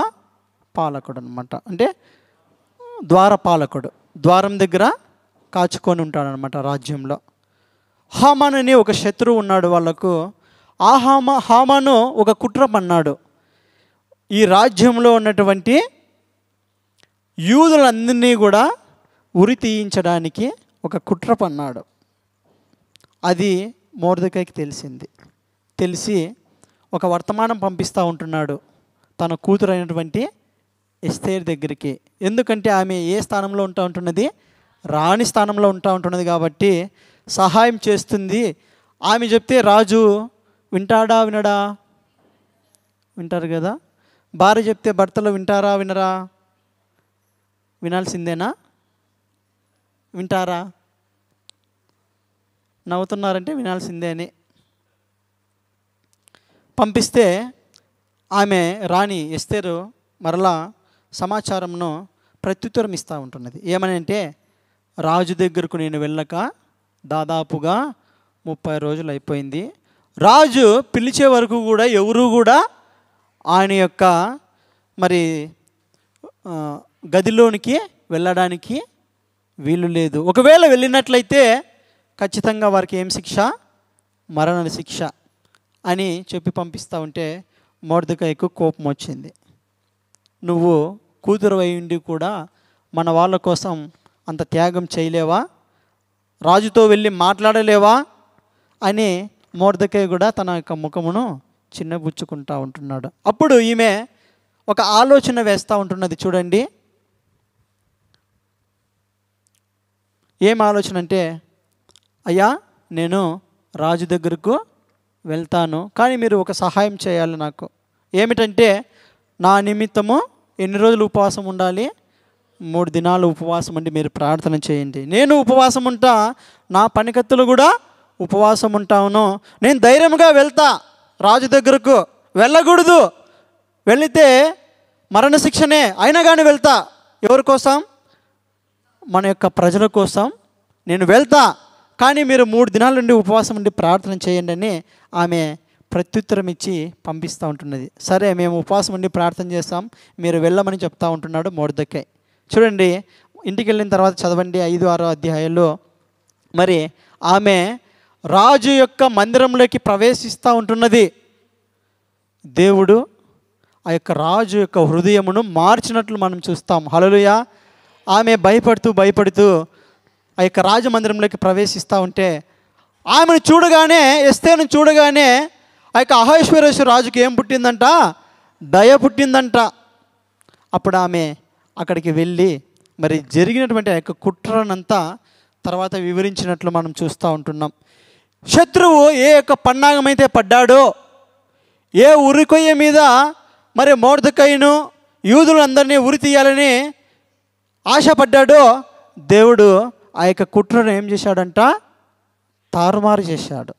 పాలకుడు అనమాట, అంటే ద్వారపాలకుడు. ద్వారం దగ్గర కాచుకొని ఉంటాడనమాట రాజ్యంలో. హామాను అని ఒక శత్రువు ఉన్నాడు వాళ్ళకు. ఆ హామాను ఒక కుట్ర పన్నాడు. ఈ రాజ్యంలో ఉన్నటువంటి యూదులందరినీ కూడా ఉరి తీయించడానికి ఒక కుట్ర పన్నాడు. అది మొర్దెకైకి తెలిసి ఒక వర్తమానం పంపిస్తూ ఉంటున్నాడు తన కూతురు అయినటువంటి ఎస్తేరు దగ్గరికి. ఎందుకంటే ఆమె ఏ స్థానంలో ఉంటున్నది? రాణి స్థానంలో ఉంటున్నది కాబట్టి సహాయం చేస్తుంది. ఆమె చెప్తే రాజు వినడా? వింటారు కదా. భార్య చెప్తే భర్తలు వినరా? వినాల్సిందేనా? వింటారా? నవ్వుతున్నారంటే వినాల్సిందే అని. పంపిస్తే ఆమె రాణి ఎస్తేరు మరలా సమాచారంను ప్రత్యుత్తరం ఇస్తూ ఉంటున్నది. ఏమని అంటే, రాజు దగ్గరకు నేను వెళ్ళక దాదాపుగా 30 రోజులు అయిపోయింది. రాజు పిలిచే వరకు కూడా ఎవరు కూడా ఆయన యొక్క మరి గదిలోనికి వెళ్ళడానికి వీలు లేదు. ఒకవేళ వెళ్ళినట్లయితే ఖచ్చితంగా వారికి ఏం శిక్ష? మరణ శిక్ష అని చెప్పి పంపిస్తూ ఉంటే మొర్దెకైకు కోపం వచ్చింది. నువ్వు కూతురు అయ్యుండి కూడా మన వాళ్ళ కోసం అంత త్యాగం చేయలేవా? రాజుతో వెళ్ళి మాట్లాడలేవా అని మొర్దెకై కూడా తన యొక్క ముఖమును చిన్నబుచ్చుకుంటూ ఉంటున్నాడు. అప్పుడు ఈమె ఒక ఆలోచన వేస్తూ ఉంటున్నది. చూడండి, ఏం ఆలోచన అంటే, అయ్యా నేను రాజు దగ్గరకు వెళ్తాను, కానీ మీరు ఒక సహాయం చేయాలి నాకు. ఏమిటంటే, నా నిమిత్తము ఎన్ని రోజులు ఉపవాసం ఉండాలి? 3 దినాలు ఉపవాసం ఉండి మీరు ప్రార్థన చేయండి. నేను ఉపవాసం ఉంటా, నా పనికత్తులు కూడా ఉపవాసం ఉంటాను. నేను ధైర్యంగా వెళ్తా రాజు దగ్గరకు. వెళ్ళకూడదు, వెళితే మరణశిక్షనే, అయినా కానీ వెళ్తా. ఎవరి కోసం? మన యొక్క ప్రజల కోసం నేను వెళ్తా, కానీ మీరు 3 దినాల నుండి ఉపవాసం ఉండి ప్రార్థన చేయండి అని ఆమె ప్రత్యుత్తరం ఇచ్చి పంపిస్తూ ఉంటున్నది. సరే, మేము ఉపవాసం ఉండి ప్రార్థన చేస్తాం, మీరు వెళ్ళమని చెప్తా ఉంటున్నాడు మొర్దెకై. చూడండి, ఇంటికి వెళ్ళిన తర్వాత చదవండి 5-6 అధ్యాయాల్లో. మరి ఆమె రాజు యొక్క మందిరంలోకి ప్రవేశిస్తూ ఉంటున్నది. దేవుడు ఆ యొక్క రాజు యొక్క హృదయమును మార్చినట్లు మనం చూస్తాం. హల్లెలూయా. ఆమె భయపడుతూ ఆ యొక్క రాజమందిరంలోకి ప్రవేశిస్తూ ఉంటే ఆమెను చూడగానే, ఎస్తేరును చూడగానే ఆ యొక్క అహశ్వేరోషు రాజుకి ఏం పుట్టిందంట? దయ పుట్టిందంట. అప్పుడు ఆమె అక్కడికి వెళ్ళి మరి జరిగినటువంటి ఆ యొక్క కుట్రనంతా తర్వాత వివరించినట్లు మనం చూస్తూ ఉంటున్నాం. శత్రువు ఏ యొక్క పన్నాగమైతే పడ్డాడో, ఏ ఉరికొయ్య మీద మరి మొర్దెకైను యూదులందరినీ ఉరి తీయాలని ఆశపడ్డాడో దేవుడు ఆ యొక్క కుట్రను ఏం చేశాడంట? తారుమారు చేశాడు.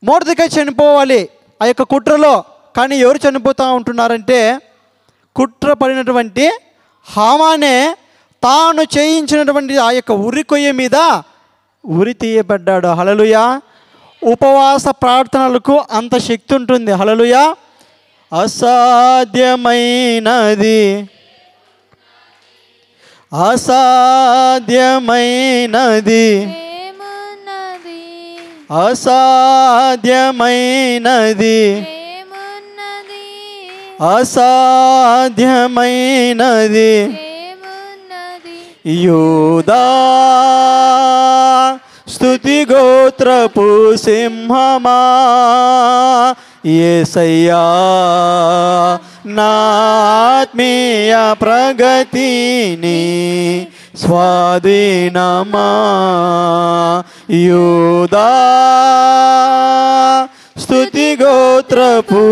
మొర్దెకై చనిపోవాలి ఆ యొక్క కుట్రలో. కానీ ఎవరు చనిపోతూ ఉంటున్నారంటే కుట్ర పడినటువంటి హామానే తాను చేయించినటువంటి ఆ యొక్క ఉరి కొయ్య మీద ఉరి తీయబడ్డాడు. హల్లెలూయా. ఉపవాస ప్రార్థనలకు అంత శక్తి ఉంటుంది. హల్లెలూయా. అసాధ్యమైనది అసాధ్యమైనది అసాధ్యమైనది అసాధ్యమైనది యూదా స్తుతి గోత్రపు సింహమా యేసయ్యా నా ఆత్మీయ ప్రగతిని స్వాధీనమా యూదా స్తుతి గోత్రపు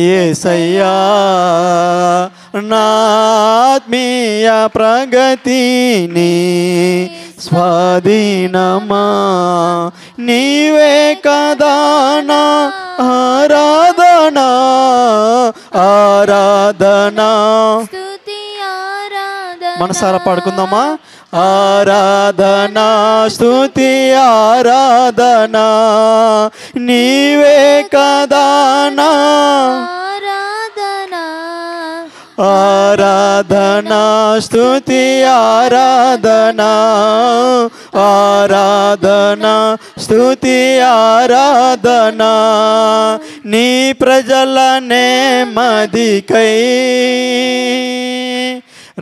యేసయ్యా నా ఆత్మీయ ప్రగతిని స్వాధీనమా నీవే కదా నా ఆరాధనా ఆరాధనా మనసారా పాడుకుందామా? ఆరాధనా స్తుతి ఆరాధనా నీవే కదా నా ఆరాధనా స్తుతి ఆరాధనా ఆరాధనా స్తుతి ఆరాధనా నీ ప్రజల నెమ్మదికై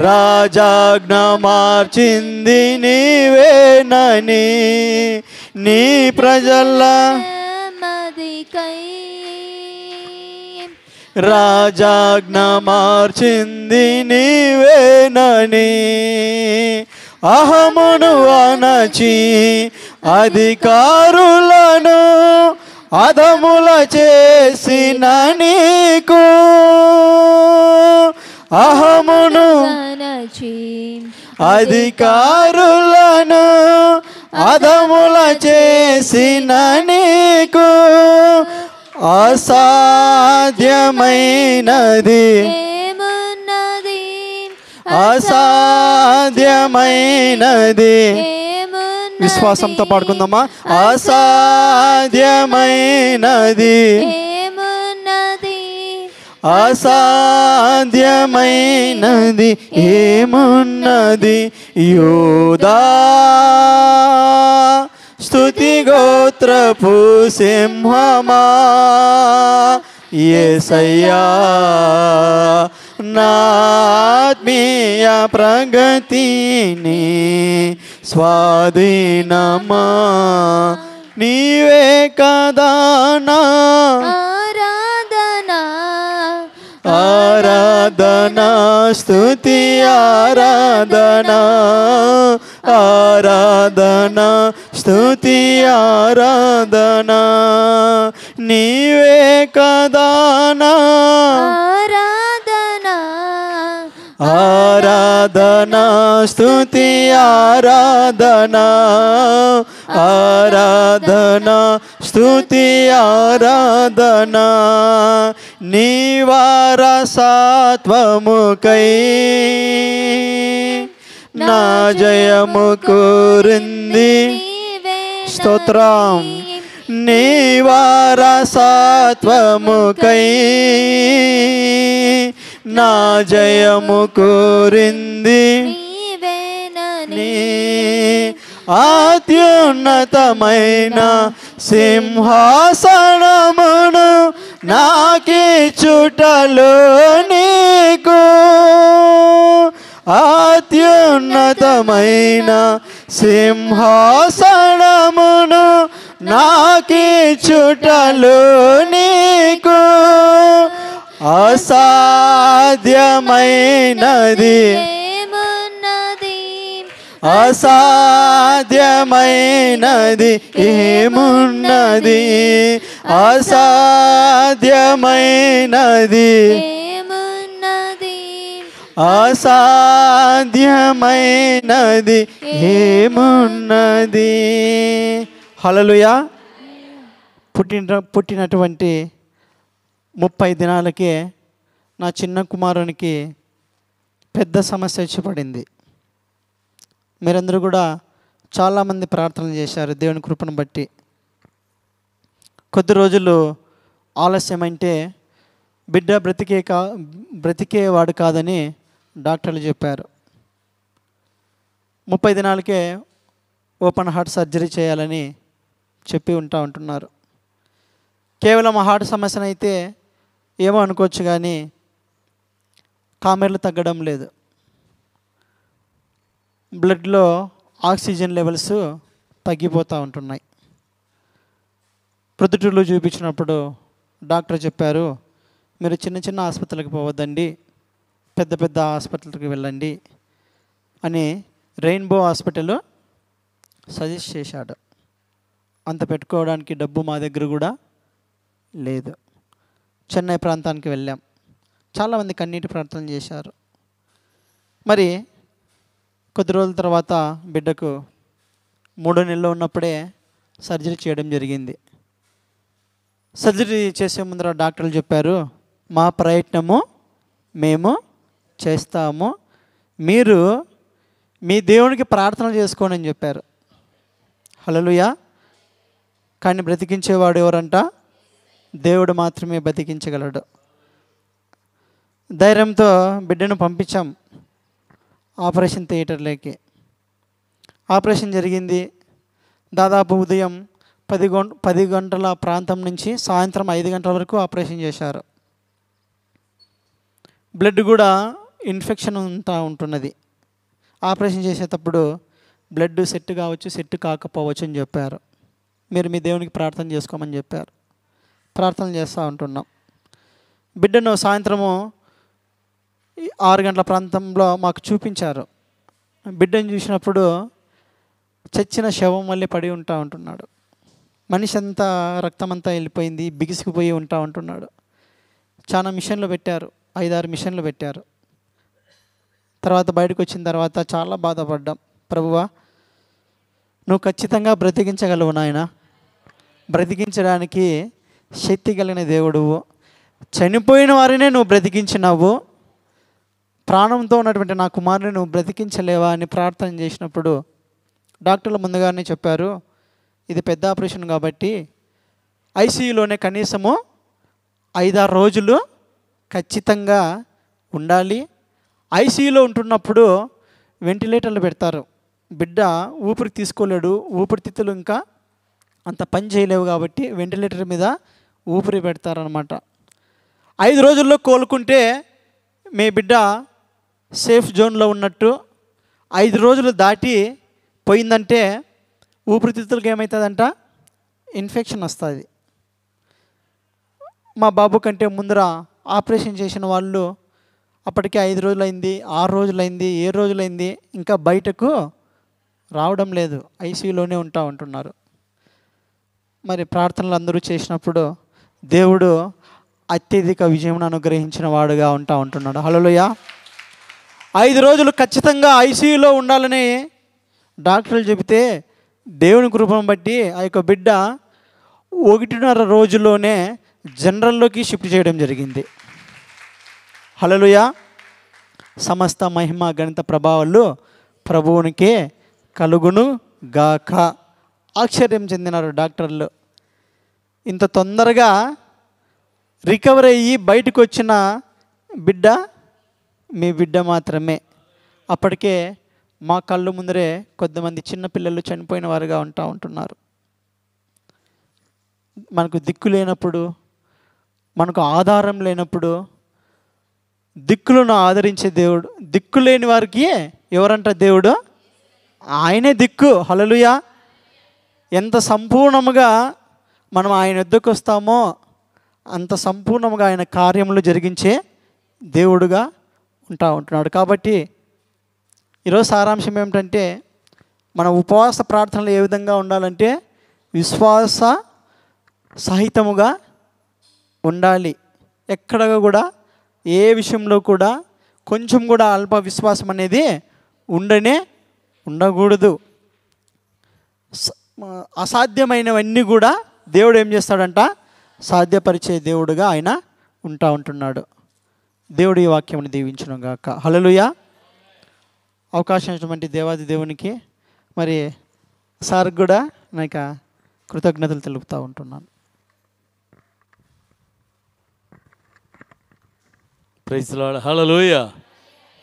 రాజాజ్ఞ మార్చింది నీవేనని నీ ప్రజల రాజాజ్ఞ మార్చింది నీవేనని అహమును అణచి అధికారులను అధముల చేసిన నీకు అహమును అధికారులను అధముల చేసిన నీకు అసాధ్యమైనది అసాధ్యమైనది విశ్వాసంతో పాడుకుందామా? అసాధ్యమైనది అసాధ్యమైనది ఏమున్నది యూదా స్తుతి గోత్రపు సింహమా యేసయ్యా నా ఆత్మీయ ప్రగతిని స్వాధీనమా నీవే కదా నా ఆరాధనా స్తుతి ఆరాధనా ఆరాధనా స్తుతి ఆరాధనా నీవే కదా నా ఆరాధనా స్తుతి ఆరాధనా ఆరాధనా స్తుతి ఆరాధనా నీ వారసత్వముకై నా జయము కోరింది స్తోత్రం నీ వారసత్వముకై నా జయము కోరింది నీ అత్యున్నతమైన సింహాసనమును నాకిచ్చుటలో నీకు అత్యున్నతమైన సింహాసనమును నాకిచ్చుటలో నీకు అసాధ్యమైనది అసాధ్యమైనది ఏమున్నది అసాధ్యమైనది ఏమున్నది అసాధ్యమైనది ఏమున్నది. హల్లెలూయా. పుట్టినటువంటి 30 దినాలకే నా చిన్న కుమారునికి పెద్ద సమస్య వచ్చి పడింది. మీరందరూ కూడా చాలామంది ప్రార్థనలు చేశారు దేవుని కృపను బట్టి. కొద్ది రోజులు ఆలస్యమంటే బిడ్డ బ్రతికేవాడు కాదని డాక్టర్లు చెప్పారు. 30 దినాలకే ఓపెన్ హార్ట్ సర్జరీ చేయాలని చెప్పి ఉంటున్నారు. కేవలం హార్ట్ సమస్యనైతే ఏమో అనుకోవచ్చు, కానీ కామెర్లు తగ్గడం లేదు. బ్లడ్లో ఆక్సిజన్ లెవెల్స్ తగ్గిపోతూ ఉంటున్నాయి. ప్రొద్దుటూరులో చూపించినప్పుడు డాక్టర్ చెప్పారు, మీరు చిన్న చిన్న ఆసుపత్రులకు పోవద్దండి, పెద్ద పెద్ద హాస్పిటల్కి వెళ్ళండి అని రెయిన్బో హాస్పిటల్ సజెస్ట్ చేశాడు. అంత పెట్టుకోవడానికి డబ్బు మా దగ్గర కూడా లేదు. చెన్నై ప్రాంతానికి వెళ్ళాం. చాలామంది కన్నీటి ప్రార్థన చేశారు. మరి కొద్ది రోజుల తర్వాత బిడ్డకు 3 నెలలు ఉన్నప్పుడే సర్జరీ చేయడం జరిగింది. సర్జరీ చేసే ముందర డాక్టర్లు చెప్పారు, మా ప్రయత్నము మేము చేస్తాము, మీరు మీ దేవునికి ప్రార్థన చేసుకోండి అని చెప్పారు. హల్లెలూయా. కానీ బ్రతికించేవాడు ఎవరంట? దేవుడు మాత్రమే బ్రతికించగలడు. ధైర్యంతో బిడ్డను పంపించాం ఆపరేషన్ థియేటర్లోకి. ఆపరేషన్ జరిగింది. దాదాపు ఉదయం 10 గంటల ప్రాంతం నుంచి సాయంత్రం 5 గంటల వరకు ఆపరేషన్ చేశారు. బ్లడ్ కూడా ఇన్ఫెక్షన్ ఉంటున్నది. ఆపరేషన్ చేసేటప్పుడు బ్లడ్ సెట్ కావచ్చు, సెట్ కాకపోవచ్చు అని చెప్పారు. మీరు మీ దేవునికి ప్రార్థన చేసుకోమని చెప్పారు. ప్రార్థన చేస్తూ ఉంటున్నాం. బిడ్డను సాయంత్రము 6 గంటల ప్రాంతంలో మాకు చూపించారు. బిడ్డను చూసినప్పుడు చచ్చిన శవం మళ్ళీ పడి ఉంటున్నాడు. మనిషి అంతా రక్తం అంతా వెళ్ళిపోయింది, బిగిసిపోయి ఉంటున్నాడు. చాలా మిషన్లు పెట్టారు, 5-6 మిషన్లు పెట్టారు. తర్వాత బయటకు వచ్చిన తర్వాత చాలా బాధపడ్డాం. ప్రభువా, నువ్వు ఖచ్చితంగా బ్రతికించగలవు నాయన, బ్రతికించడానికి శక్తి కలిగిన దేవుడువు, చనిపోయిన వారినే నువ్వు బ్రతికించినావు, ప్రాణంతో ఉన్నటువంటి నా కుమారుని నువ్వు బ్రతికించలేవా అని ప్రార్థన చేసినప్పుడు డాక్టర్లు ముందుగానే చెప్పారు, ఇది పెద్ద ఆపరేషన్ కాబట్టి ఐసీయూలోనే కనీసము 5-6 రోజులు ఖచ్చితంగా ఉండాలి. ఐసీయూలో ఉంటున్నప్పుడు వెంటిలేటర్లు పెడతారు. బిడ్డ ఊపిరి తీసుకోలేడు, ఊపిరితిత్తులు ఇంకా అంత పని చేయలేవు కాబట్టి వెంటిలేటర్ మీద ఊపిరి పెడతారనమాట. 5 రోజుల్లో కోలుకుంటే మీ బిడ్డ సేఫ్ జోన్లో ఉన్నట్టు. 5 రోజులు దాటి పోయిందంటే ఊపిరితిత్తులకు ఏమవుతుందంట? ఇన్ఫెక్షన్ వస్తుంది. మా బాబు కంటే ముందర ఆపరేషన్ చేసిన వాళ్ళు అప్పటికే 5 రోజులైంది, 6 రోజులైంది, 7 రోజులైంది, ఇంకా బయటకు రావడం లేదు, ఐసీయూలోనే ఉంటున్నారు. మరి ప్రార్థనలు అందరూ చేసినప్పుడు దేవుడు అత్యధిక విజయం అనుగ్రహించిన వాడుగా ఉంటున్నాడు. హల్లెలూయా. 5 రోజులు ఖచ్చితంగా ఐసీయూలో ఉండాలని డాక్టర్లు చెబితే దేవుని కృపను బట్టి ఆ యొక్క బిడ్డ 1.5 రోజుల్లోనే జనరల్లోకి షిఫ్ట్ చేయడం జరిగింది. హల్లెలూయా. సమస్త మహిమ గణిత ప్రభావాలు ప్రభువునికే కలుగును గాక. ఆశ్చర్యం చెందినారు డాక్టర్లు. ఇంత తొందరగా రికవర్ అయ్యి బయటకు వచ్చిన బిడ్డ మీ బిడ్డ మాత్రమే. అప్పటికే మా కళ్ళు ముందరే కొద్దిమంది చిన్నపిల్లలు చనిపోయిన వారుగా ఉంటున్నారు. మనకు దిక్కు లేనప్పుడు, మనకు ఆధారం లేనప్పుడు దిక్కులను ఆదరించే దేవుడు, దిక్కు లేని వారికి ఎవరంట? దేవుడు, ఆయనే దిక్కు. హల్లెలూయా. ఎంత సంపూర్ణముగా మనం ఆయన వద్దకు వస్తామో అంత సంపూర్ణముగా ఆయన కార్యములు జరిగించే దేవుడుగా ఉంటున్నాడు. కాబట్టి ఈరోజు సారాంశం ఏమిటంటే, మన ఉపవాస ప్రార్థనలు ఏ విధంగా ఉండాలంటే విశ్వాస సహితముగా ఉండాలి. ఎక్కడ కూడా ఏ విషయంలో కూడా కొంచెం కూడా అల్ప విశ్వాసం అనేది ఉండకూడదు. అసాధ్యమైనవన్నీ కూడా దేవుడు ఏం చేస్తాడంట, సాధ్యపరిచే దేవుడుగా ఆయన ఉంటున్నాడు. దేవుడు ఈ వాక్యముని దీవించును గాక. హల్లెలూయా. అవకాశం ఇచ్చినటువంటి దేవాది దేవునికి మరి సార్ కూడా నాకు కృతజ్ఞతలు తెలుపుతూ ఉంటున్నాను. Praise the lord. హల్లెలూయా.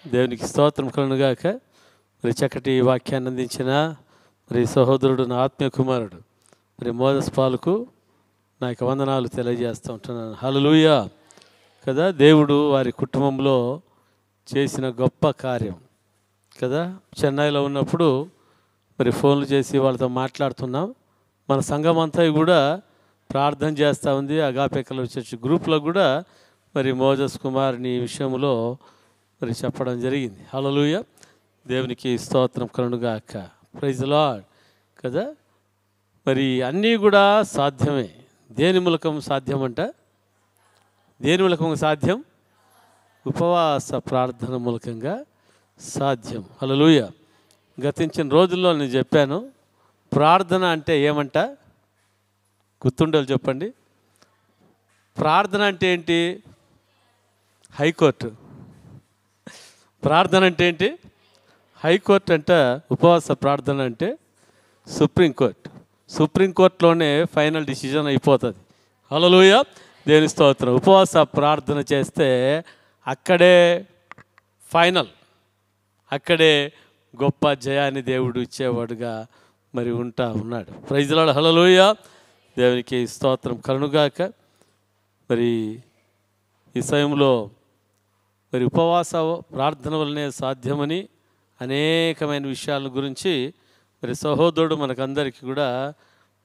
దేవునికి స్తోత్రం కలుగునుగాక. మరి చక్కటి వాక్యాన్ని అందించిన మరి సహోదరుడు, నా ఆత్మీయ కుమారుడు మరి మోదస్ పాలకు నా యొక్క వందనాలు తెలియజేస్తూ ఉంటున్నాను. హల్లెలూయా. కదా, దేవుడు వారి కుటుంబంలో చేసిన గొప్ప కార్యం కదా. చెన్నైలో ఉన్నప్పుడు మరి ఫోన్లు చేసి వాళ్ళతో మాట్లాడుతున్నాం. మన సంఘం అంతా కూడా ప్రార్థన చేస్తూ ఉంది. అగాపే కల్వరి చర్చ్ గ్రూప్లో కూడా మరి మోజస్ కుమార్ని విషయంలో మరి చెప్పడం జరిగింది. హల్లెలూయా. దేవునికి స్తోత్రం కలుగునుగాక. Praise the Lord. కదా, మరి అన్నీ కూడా సాధ్యమే. దేని మూలకం సాధ్యం అంట? దేని మూలకం సాధ్యం? ఉపవాస ప్రార్థన మూలకంగా సాధ్యం. హల్లెలూయా. గతించిన రోజుల్లో నేను చెప్పాను, ప్రార్థన అంటే ఏమంట? గుర్తుండాలి చెప్పండి. ప్రార్థన అంటే ఏంటి? హైకోర్టు. ప్రార్థన అంటే ఏంటి? హైకోర్టు అంట. ఉపవాస ప్రార్థన అంటే సుప్రీంకోర్టు. సుప్రీంకోర్టులోనే ఫైనల్ డిసిజన్ అయిపోతుంది. హల్లెలూయా. దేవుని స్తోత్రం. ఉపవాస ప్రార్థన చేస్తే అక్కడే ఫైనల్, అక్కడే గొప్ప జయాన్ని దేవుడు ఇచ్చేవాడుగా మరి ఉన్నాడు. Praise the lord. హల్లెలూయా. దేవునికి స్తోత్రం కలుగునుగాక. మరి ఈ సమయంలో మరి ఉపవాస ప్రార్థన వల్లనే సాధ్యమని అనేకమైన విషయాల గురించి మరి సహోదరుడు మనకందరికీ కూడా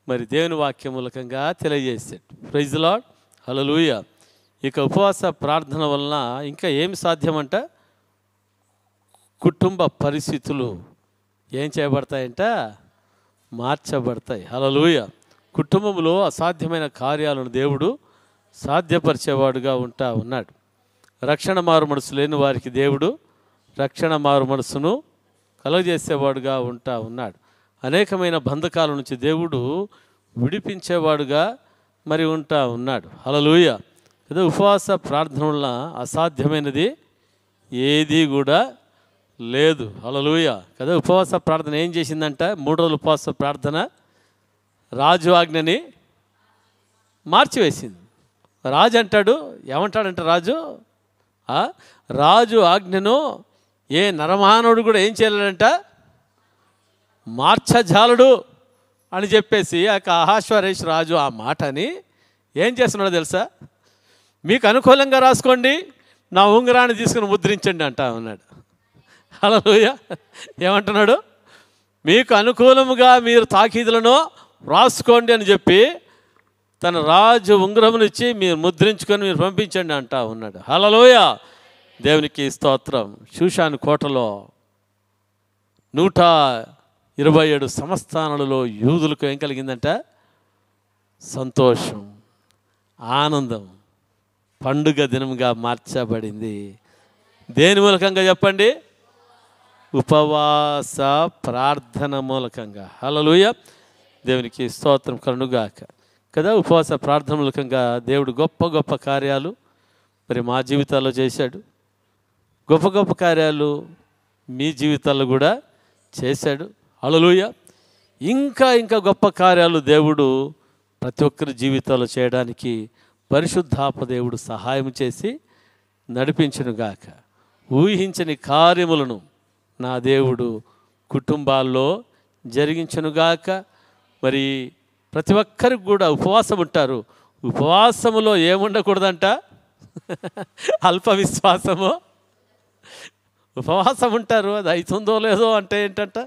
మరి దేవుని వాక్య మూలకంగా తెలియజేశాడు. Praise the lord. హల్లెలూయా. ఇక ఉపవాస ప్రార్థన వలన ఇంకా ఏమి సాధ్యమంట? కుటుంబ పరిస్థితులు ఏం చేయబడతాయంట? మార్చబడతాయి. హల్లెలూయా. కుటుంబంలో అసాధ్యమైన కార్యాలను దేవుడు సాధ్యపరిచేవాడుగా ఉన్నాడు. రక్షణ మారు మనసు లేని వారికి దేవుడు రక్షణ మారు మనసును కలుగజేసేవాడుగా ఉన్నాడు. అనేకమైన బంధకాల నుంచి దేవుడు విడిపించేవాడుగా మరి ఉన్నాడు. హల్లెలూయా. ఏదో ఉపవాస ప్రార్థన వల్ల అసాధ్యమైనది ఏది కూడా లేదు. హల్లెలూయా. కదా, ఉపవాస ప్రార్థన ఏం చేసిందంట? 3 రోజుల ఉపవాస ప్రార్థన రాజు ఆజ్ఞని మార్చివేసింది. రాజు అంటాడు, ఏమంటాడంట రాజు? రాజు ఆజ్ఞను ఏ నరమానవుడు కూడా ఏం చేయలేడంట, మార్చజాలడు అని చెప్పేసి ఆ అహశ్వేరోషు రాజు ఆ మాటని ఏం చేస్తున్నాడో తెలుసా? మీకు అనుకూలంగా రాసుకోండి, నా ఉంగరాన్ని తీసుకుని ముద్రించండి అంటా ఉన్నాడు. హల్లెలూయా. ఏమంటున్నాడు? మీకు అనుకూలముగా మీరు తాకీదులను రాసుకోండి అని చెప్పి తన రాజు ఉంగరమును ఇచ్చి మీరు ముద్రించుకొని మీరు పంపించండి అంటా ఉన్నాడు. హల్లెలూయా. దేవునికి స్తోత్రం. షూషాను కోటలో 127 సంస్థానాలలో యూదులకు ఏం కలిగిందంట? సంతోషం, ఆనందం, పండుగ దినంగా మార్చబడింది. దేని మూలకంగా చెప్పండి? ఉపవాస ప్రార్థన మూలకంగా. హల్లెలూయా. దేవునికి స్తోత్రం కలుగునుగాక. కదా, ఉపవాస ప్రార్థన మూలకంగా దేవుడు గొప్ప గొప్ప కార్యాలు మరి మా జీవితాల్లో చేశాడు. గొప్ప గొప్ప కార్యాలు మీ జీవితాల్లో కూడా చేశాడు. హల్లెలూయా. ఇంకా ఇంకా గొప్ప కార్యాలు దేవుడు ప్రతి ఒక్కరి జీవితాల్లో చేయడానికి పరిశుద్ధాత్మ దేవుడు సహాయం చేసి నడిపించునుగాక. ఊహించని కార్యములను నా దేవుడు కుటుంబాల్లో జరిగించునుగాక. మరి ప్రతి ఒక్కరికి కూడా ఉపవాసం ఉంటారు. ఉపవాసములో ఏముండకూడదంట? అల్ప విశ్వాసము. ఉపవాసం ఉంటారు, అది అవుతుందో లేదో అంటే ఏంటంట?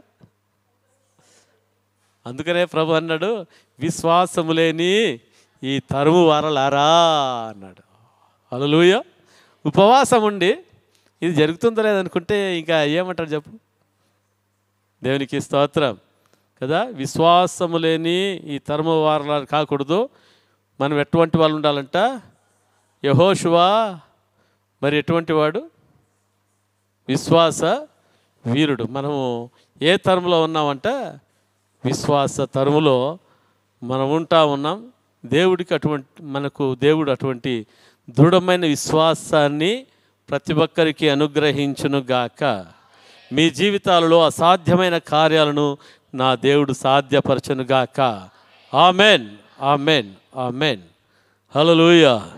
అందుకనే ప్రభు అన్నాడు, విశ్వాసము లేని ఈ తరుము వారలారా అన్నాడు. హల్లెలూయా. ఉపవాసం ఉండి ఇది జరుగుతుందో లేదనుకుంటే ఇంకా ఏమంటారు చెప్పు? దేవునికి స్తోత్రం. కదా, విశ్వాసము లేని ఈ తరుము వారలారా కాకూడదు, మనం ఎటువంటి వాళ్ళు ఉండాలంట? యెహోషువ మరి ఎటువంటి వాడు? విశ్వాస వీరుడు. మనము ఏ తరములో ఉన్నామంట? విశ్వాస తరములో మనం ఉన్నాం. దేవుడు అటువంటి దృఢమైన విశ్వాసాన్ని ప్రతి ఒక్కరికి అనుగ్రహించునుగాక. మీ జీవితాలలో అసాధ్యమైన కార్యాలను నా దేవుడు సాధ్యపరచునుగాక. Amen, amen, amen. హల్లెలూయా.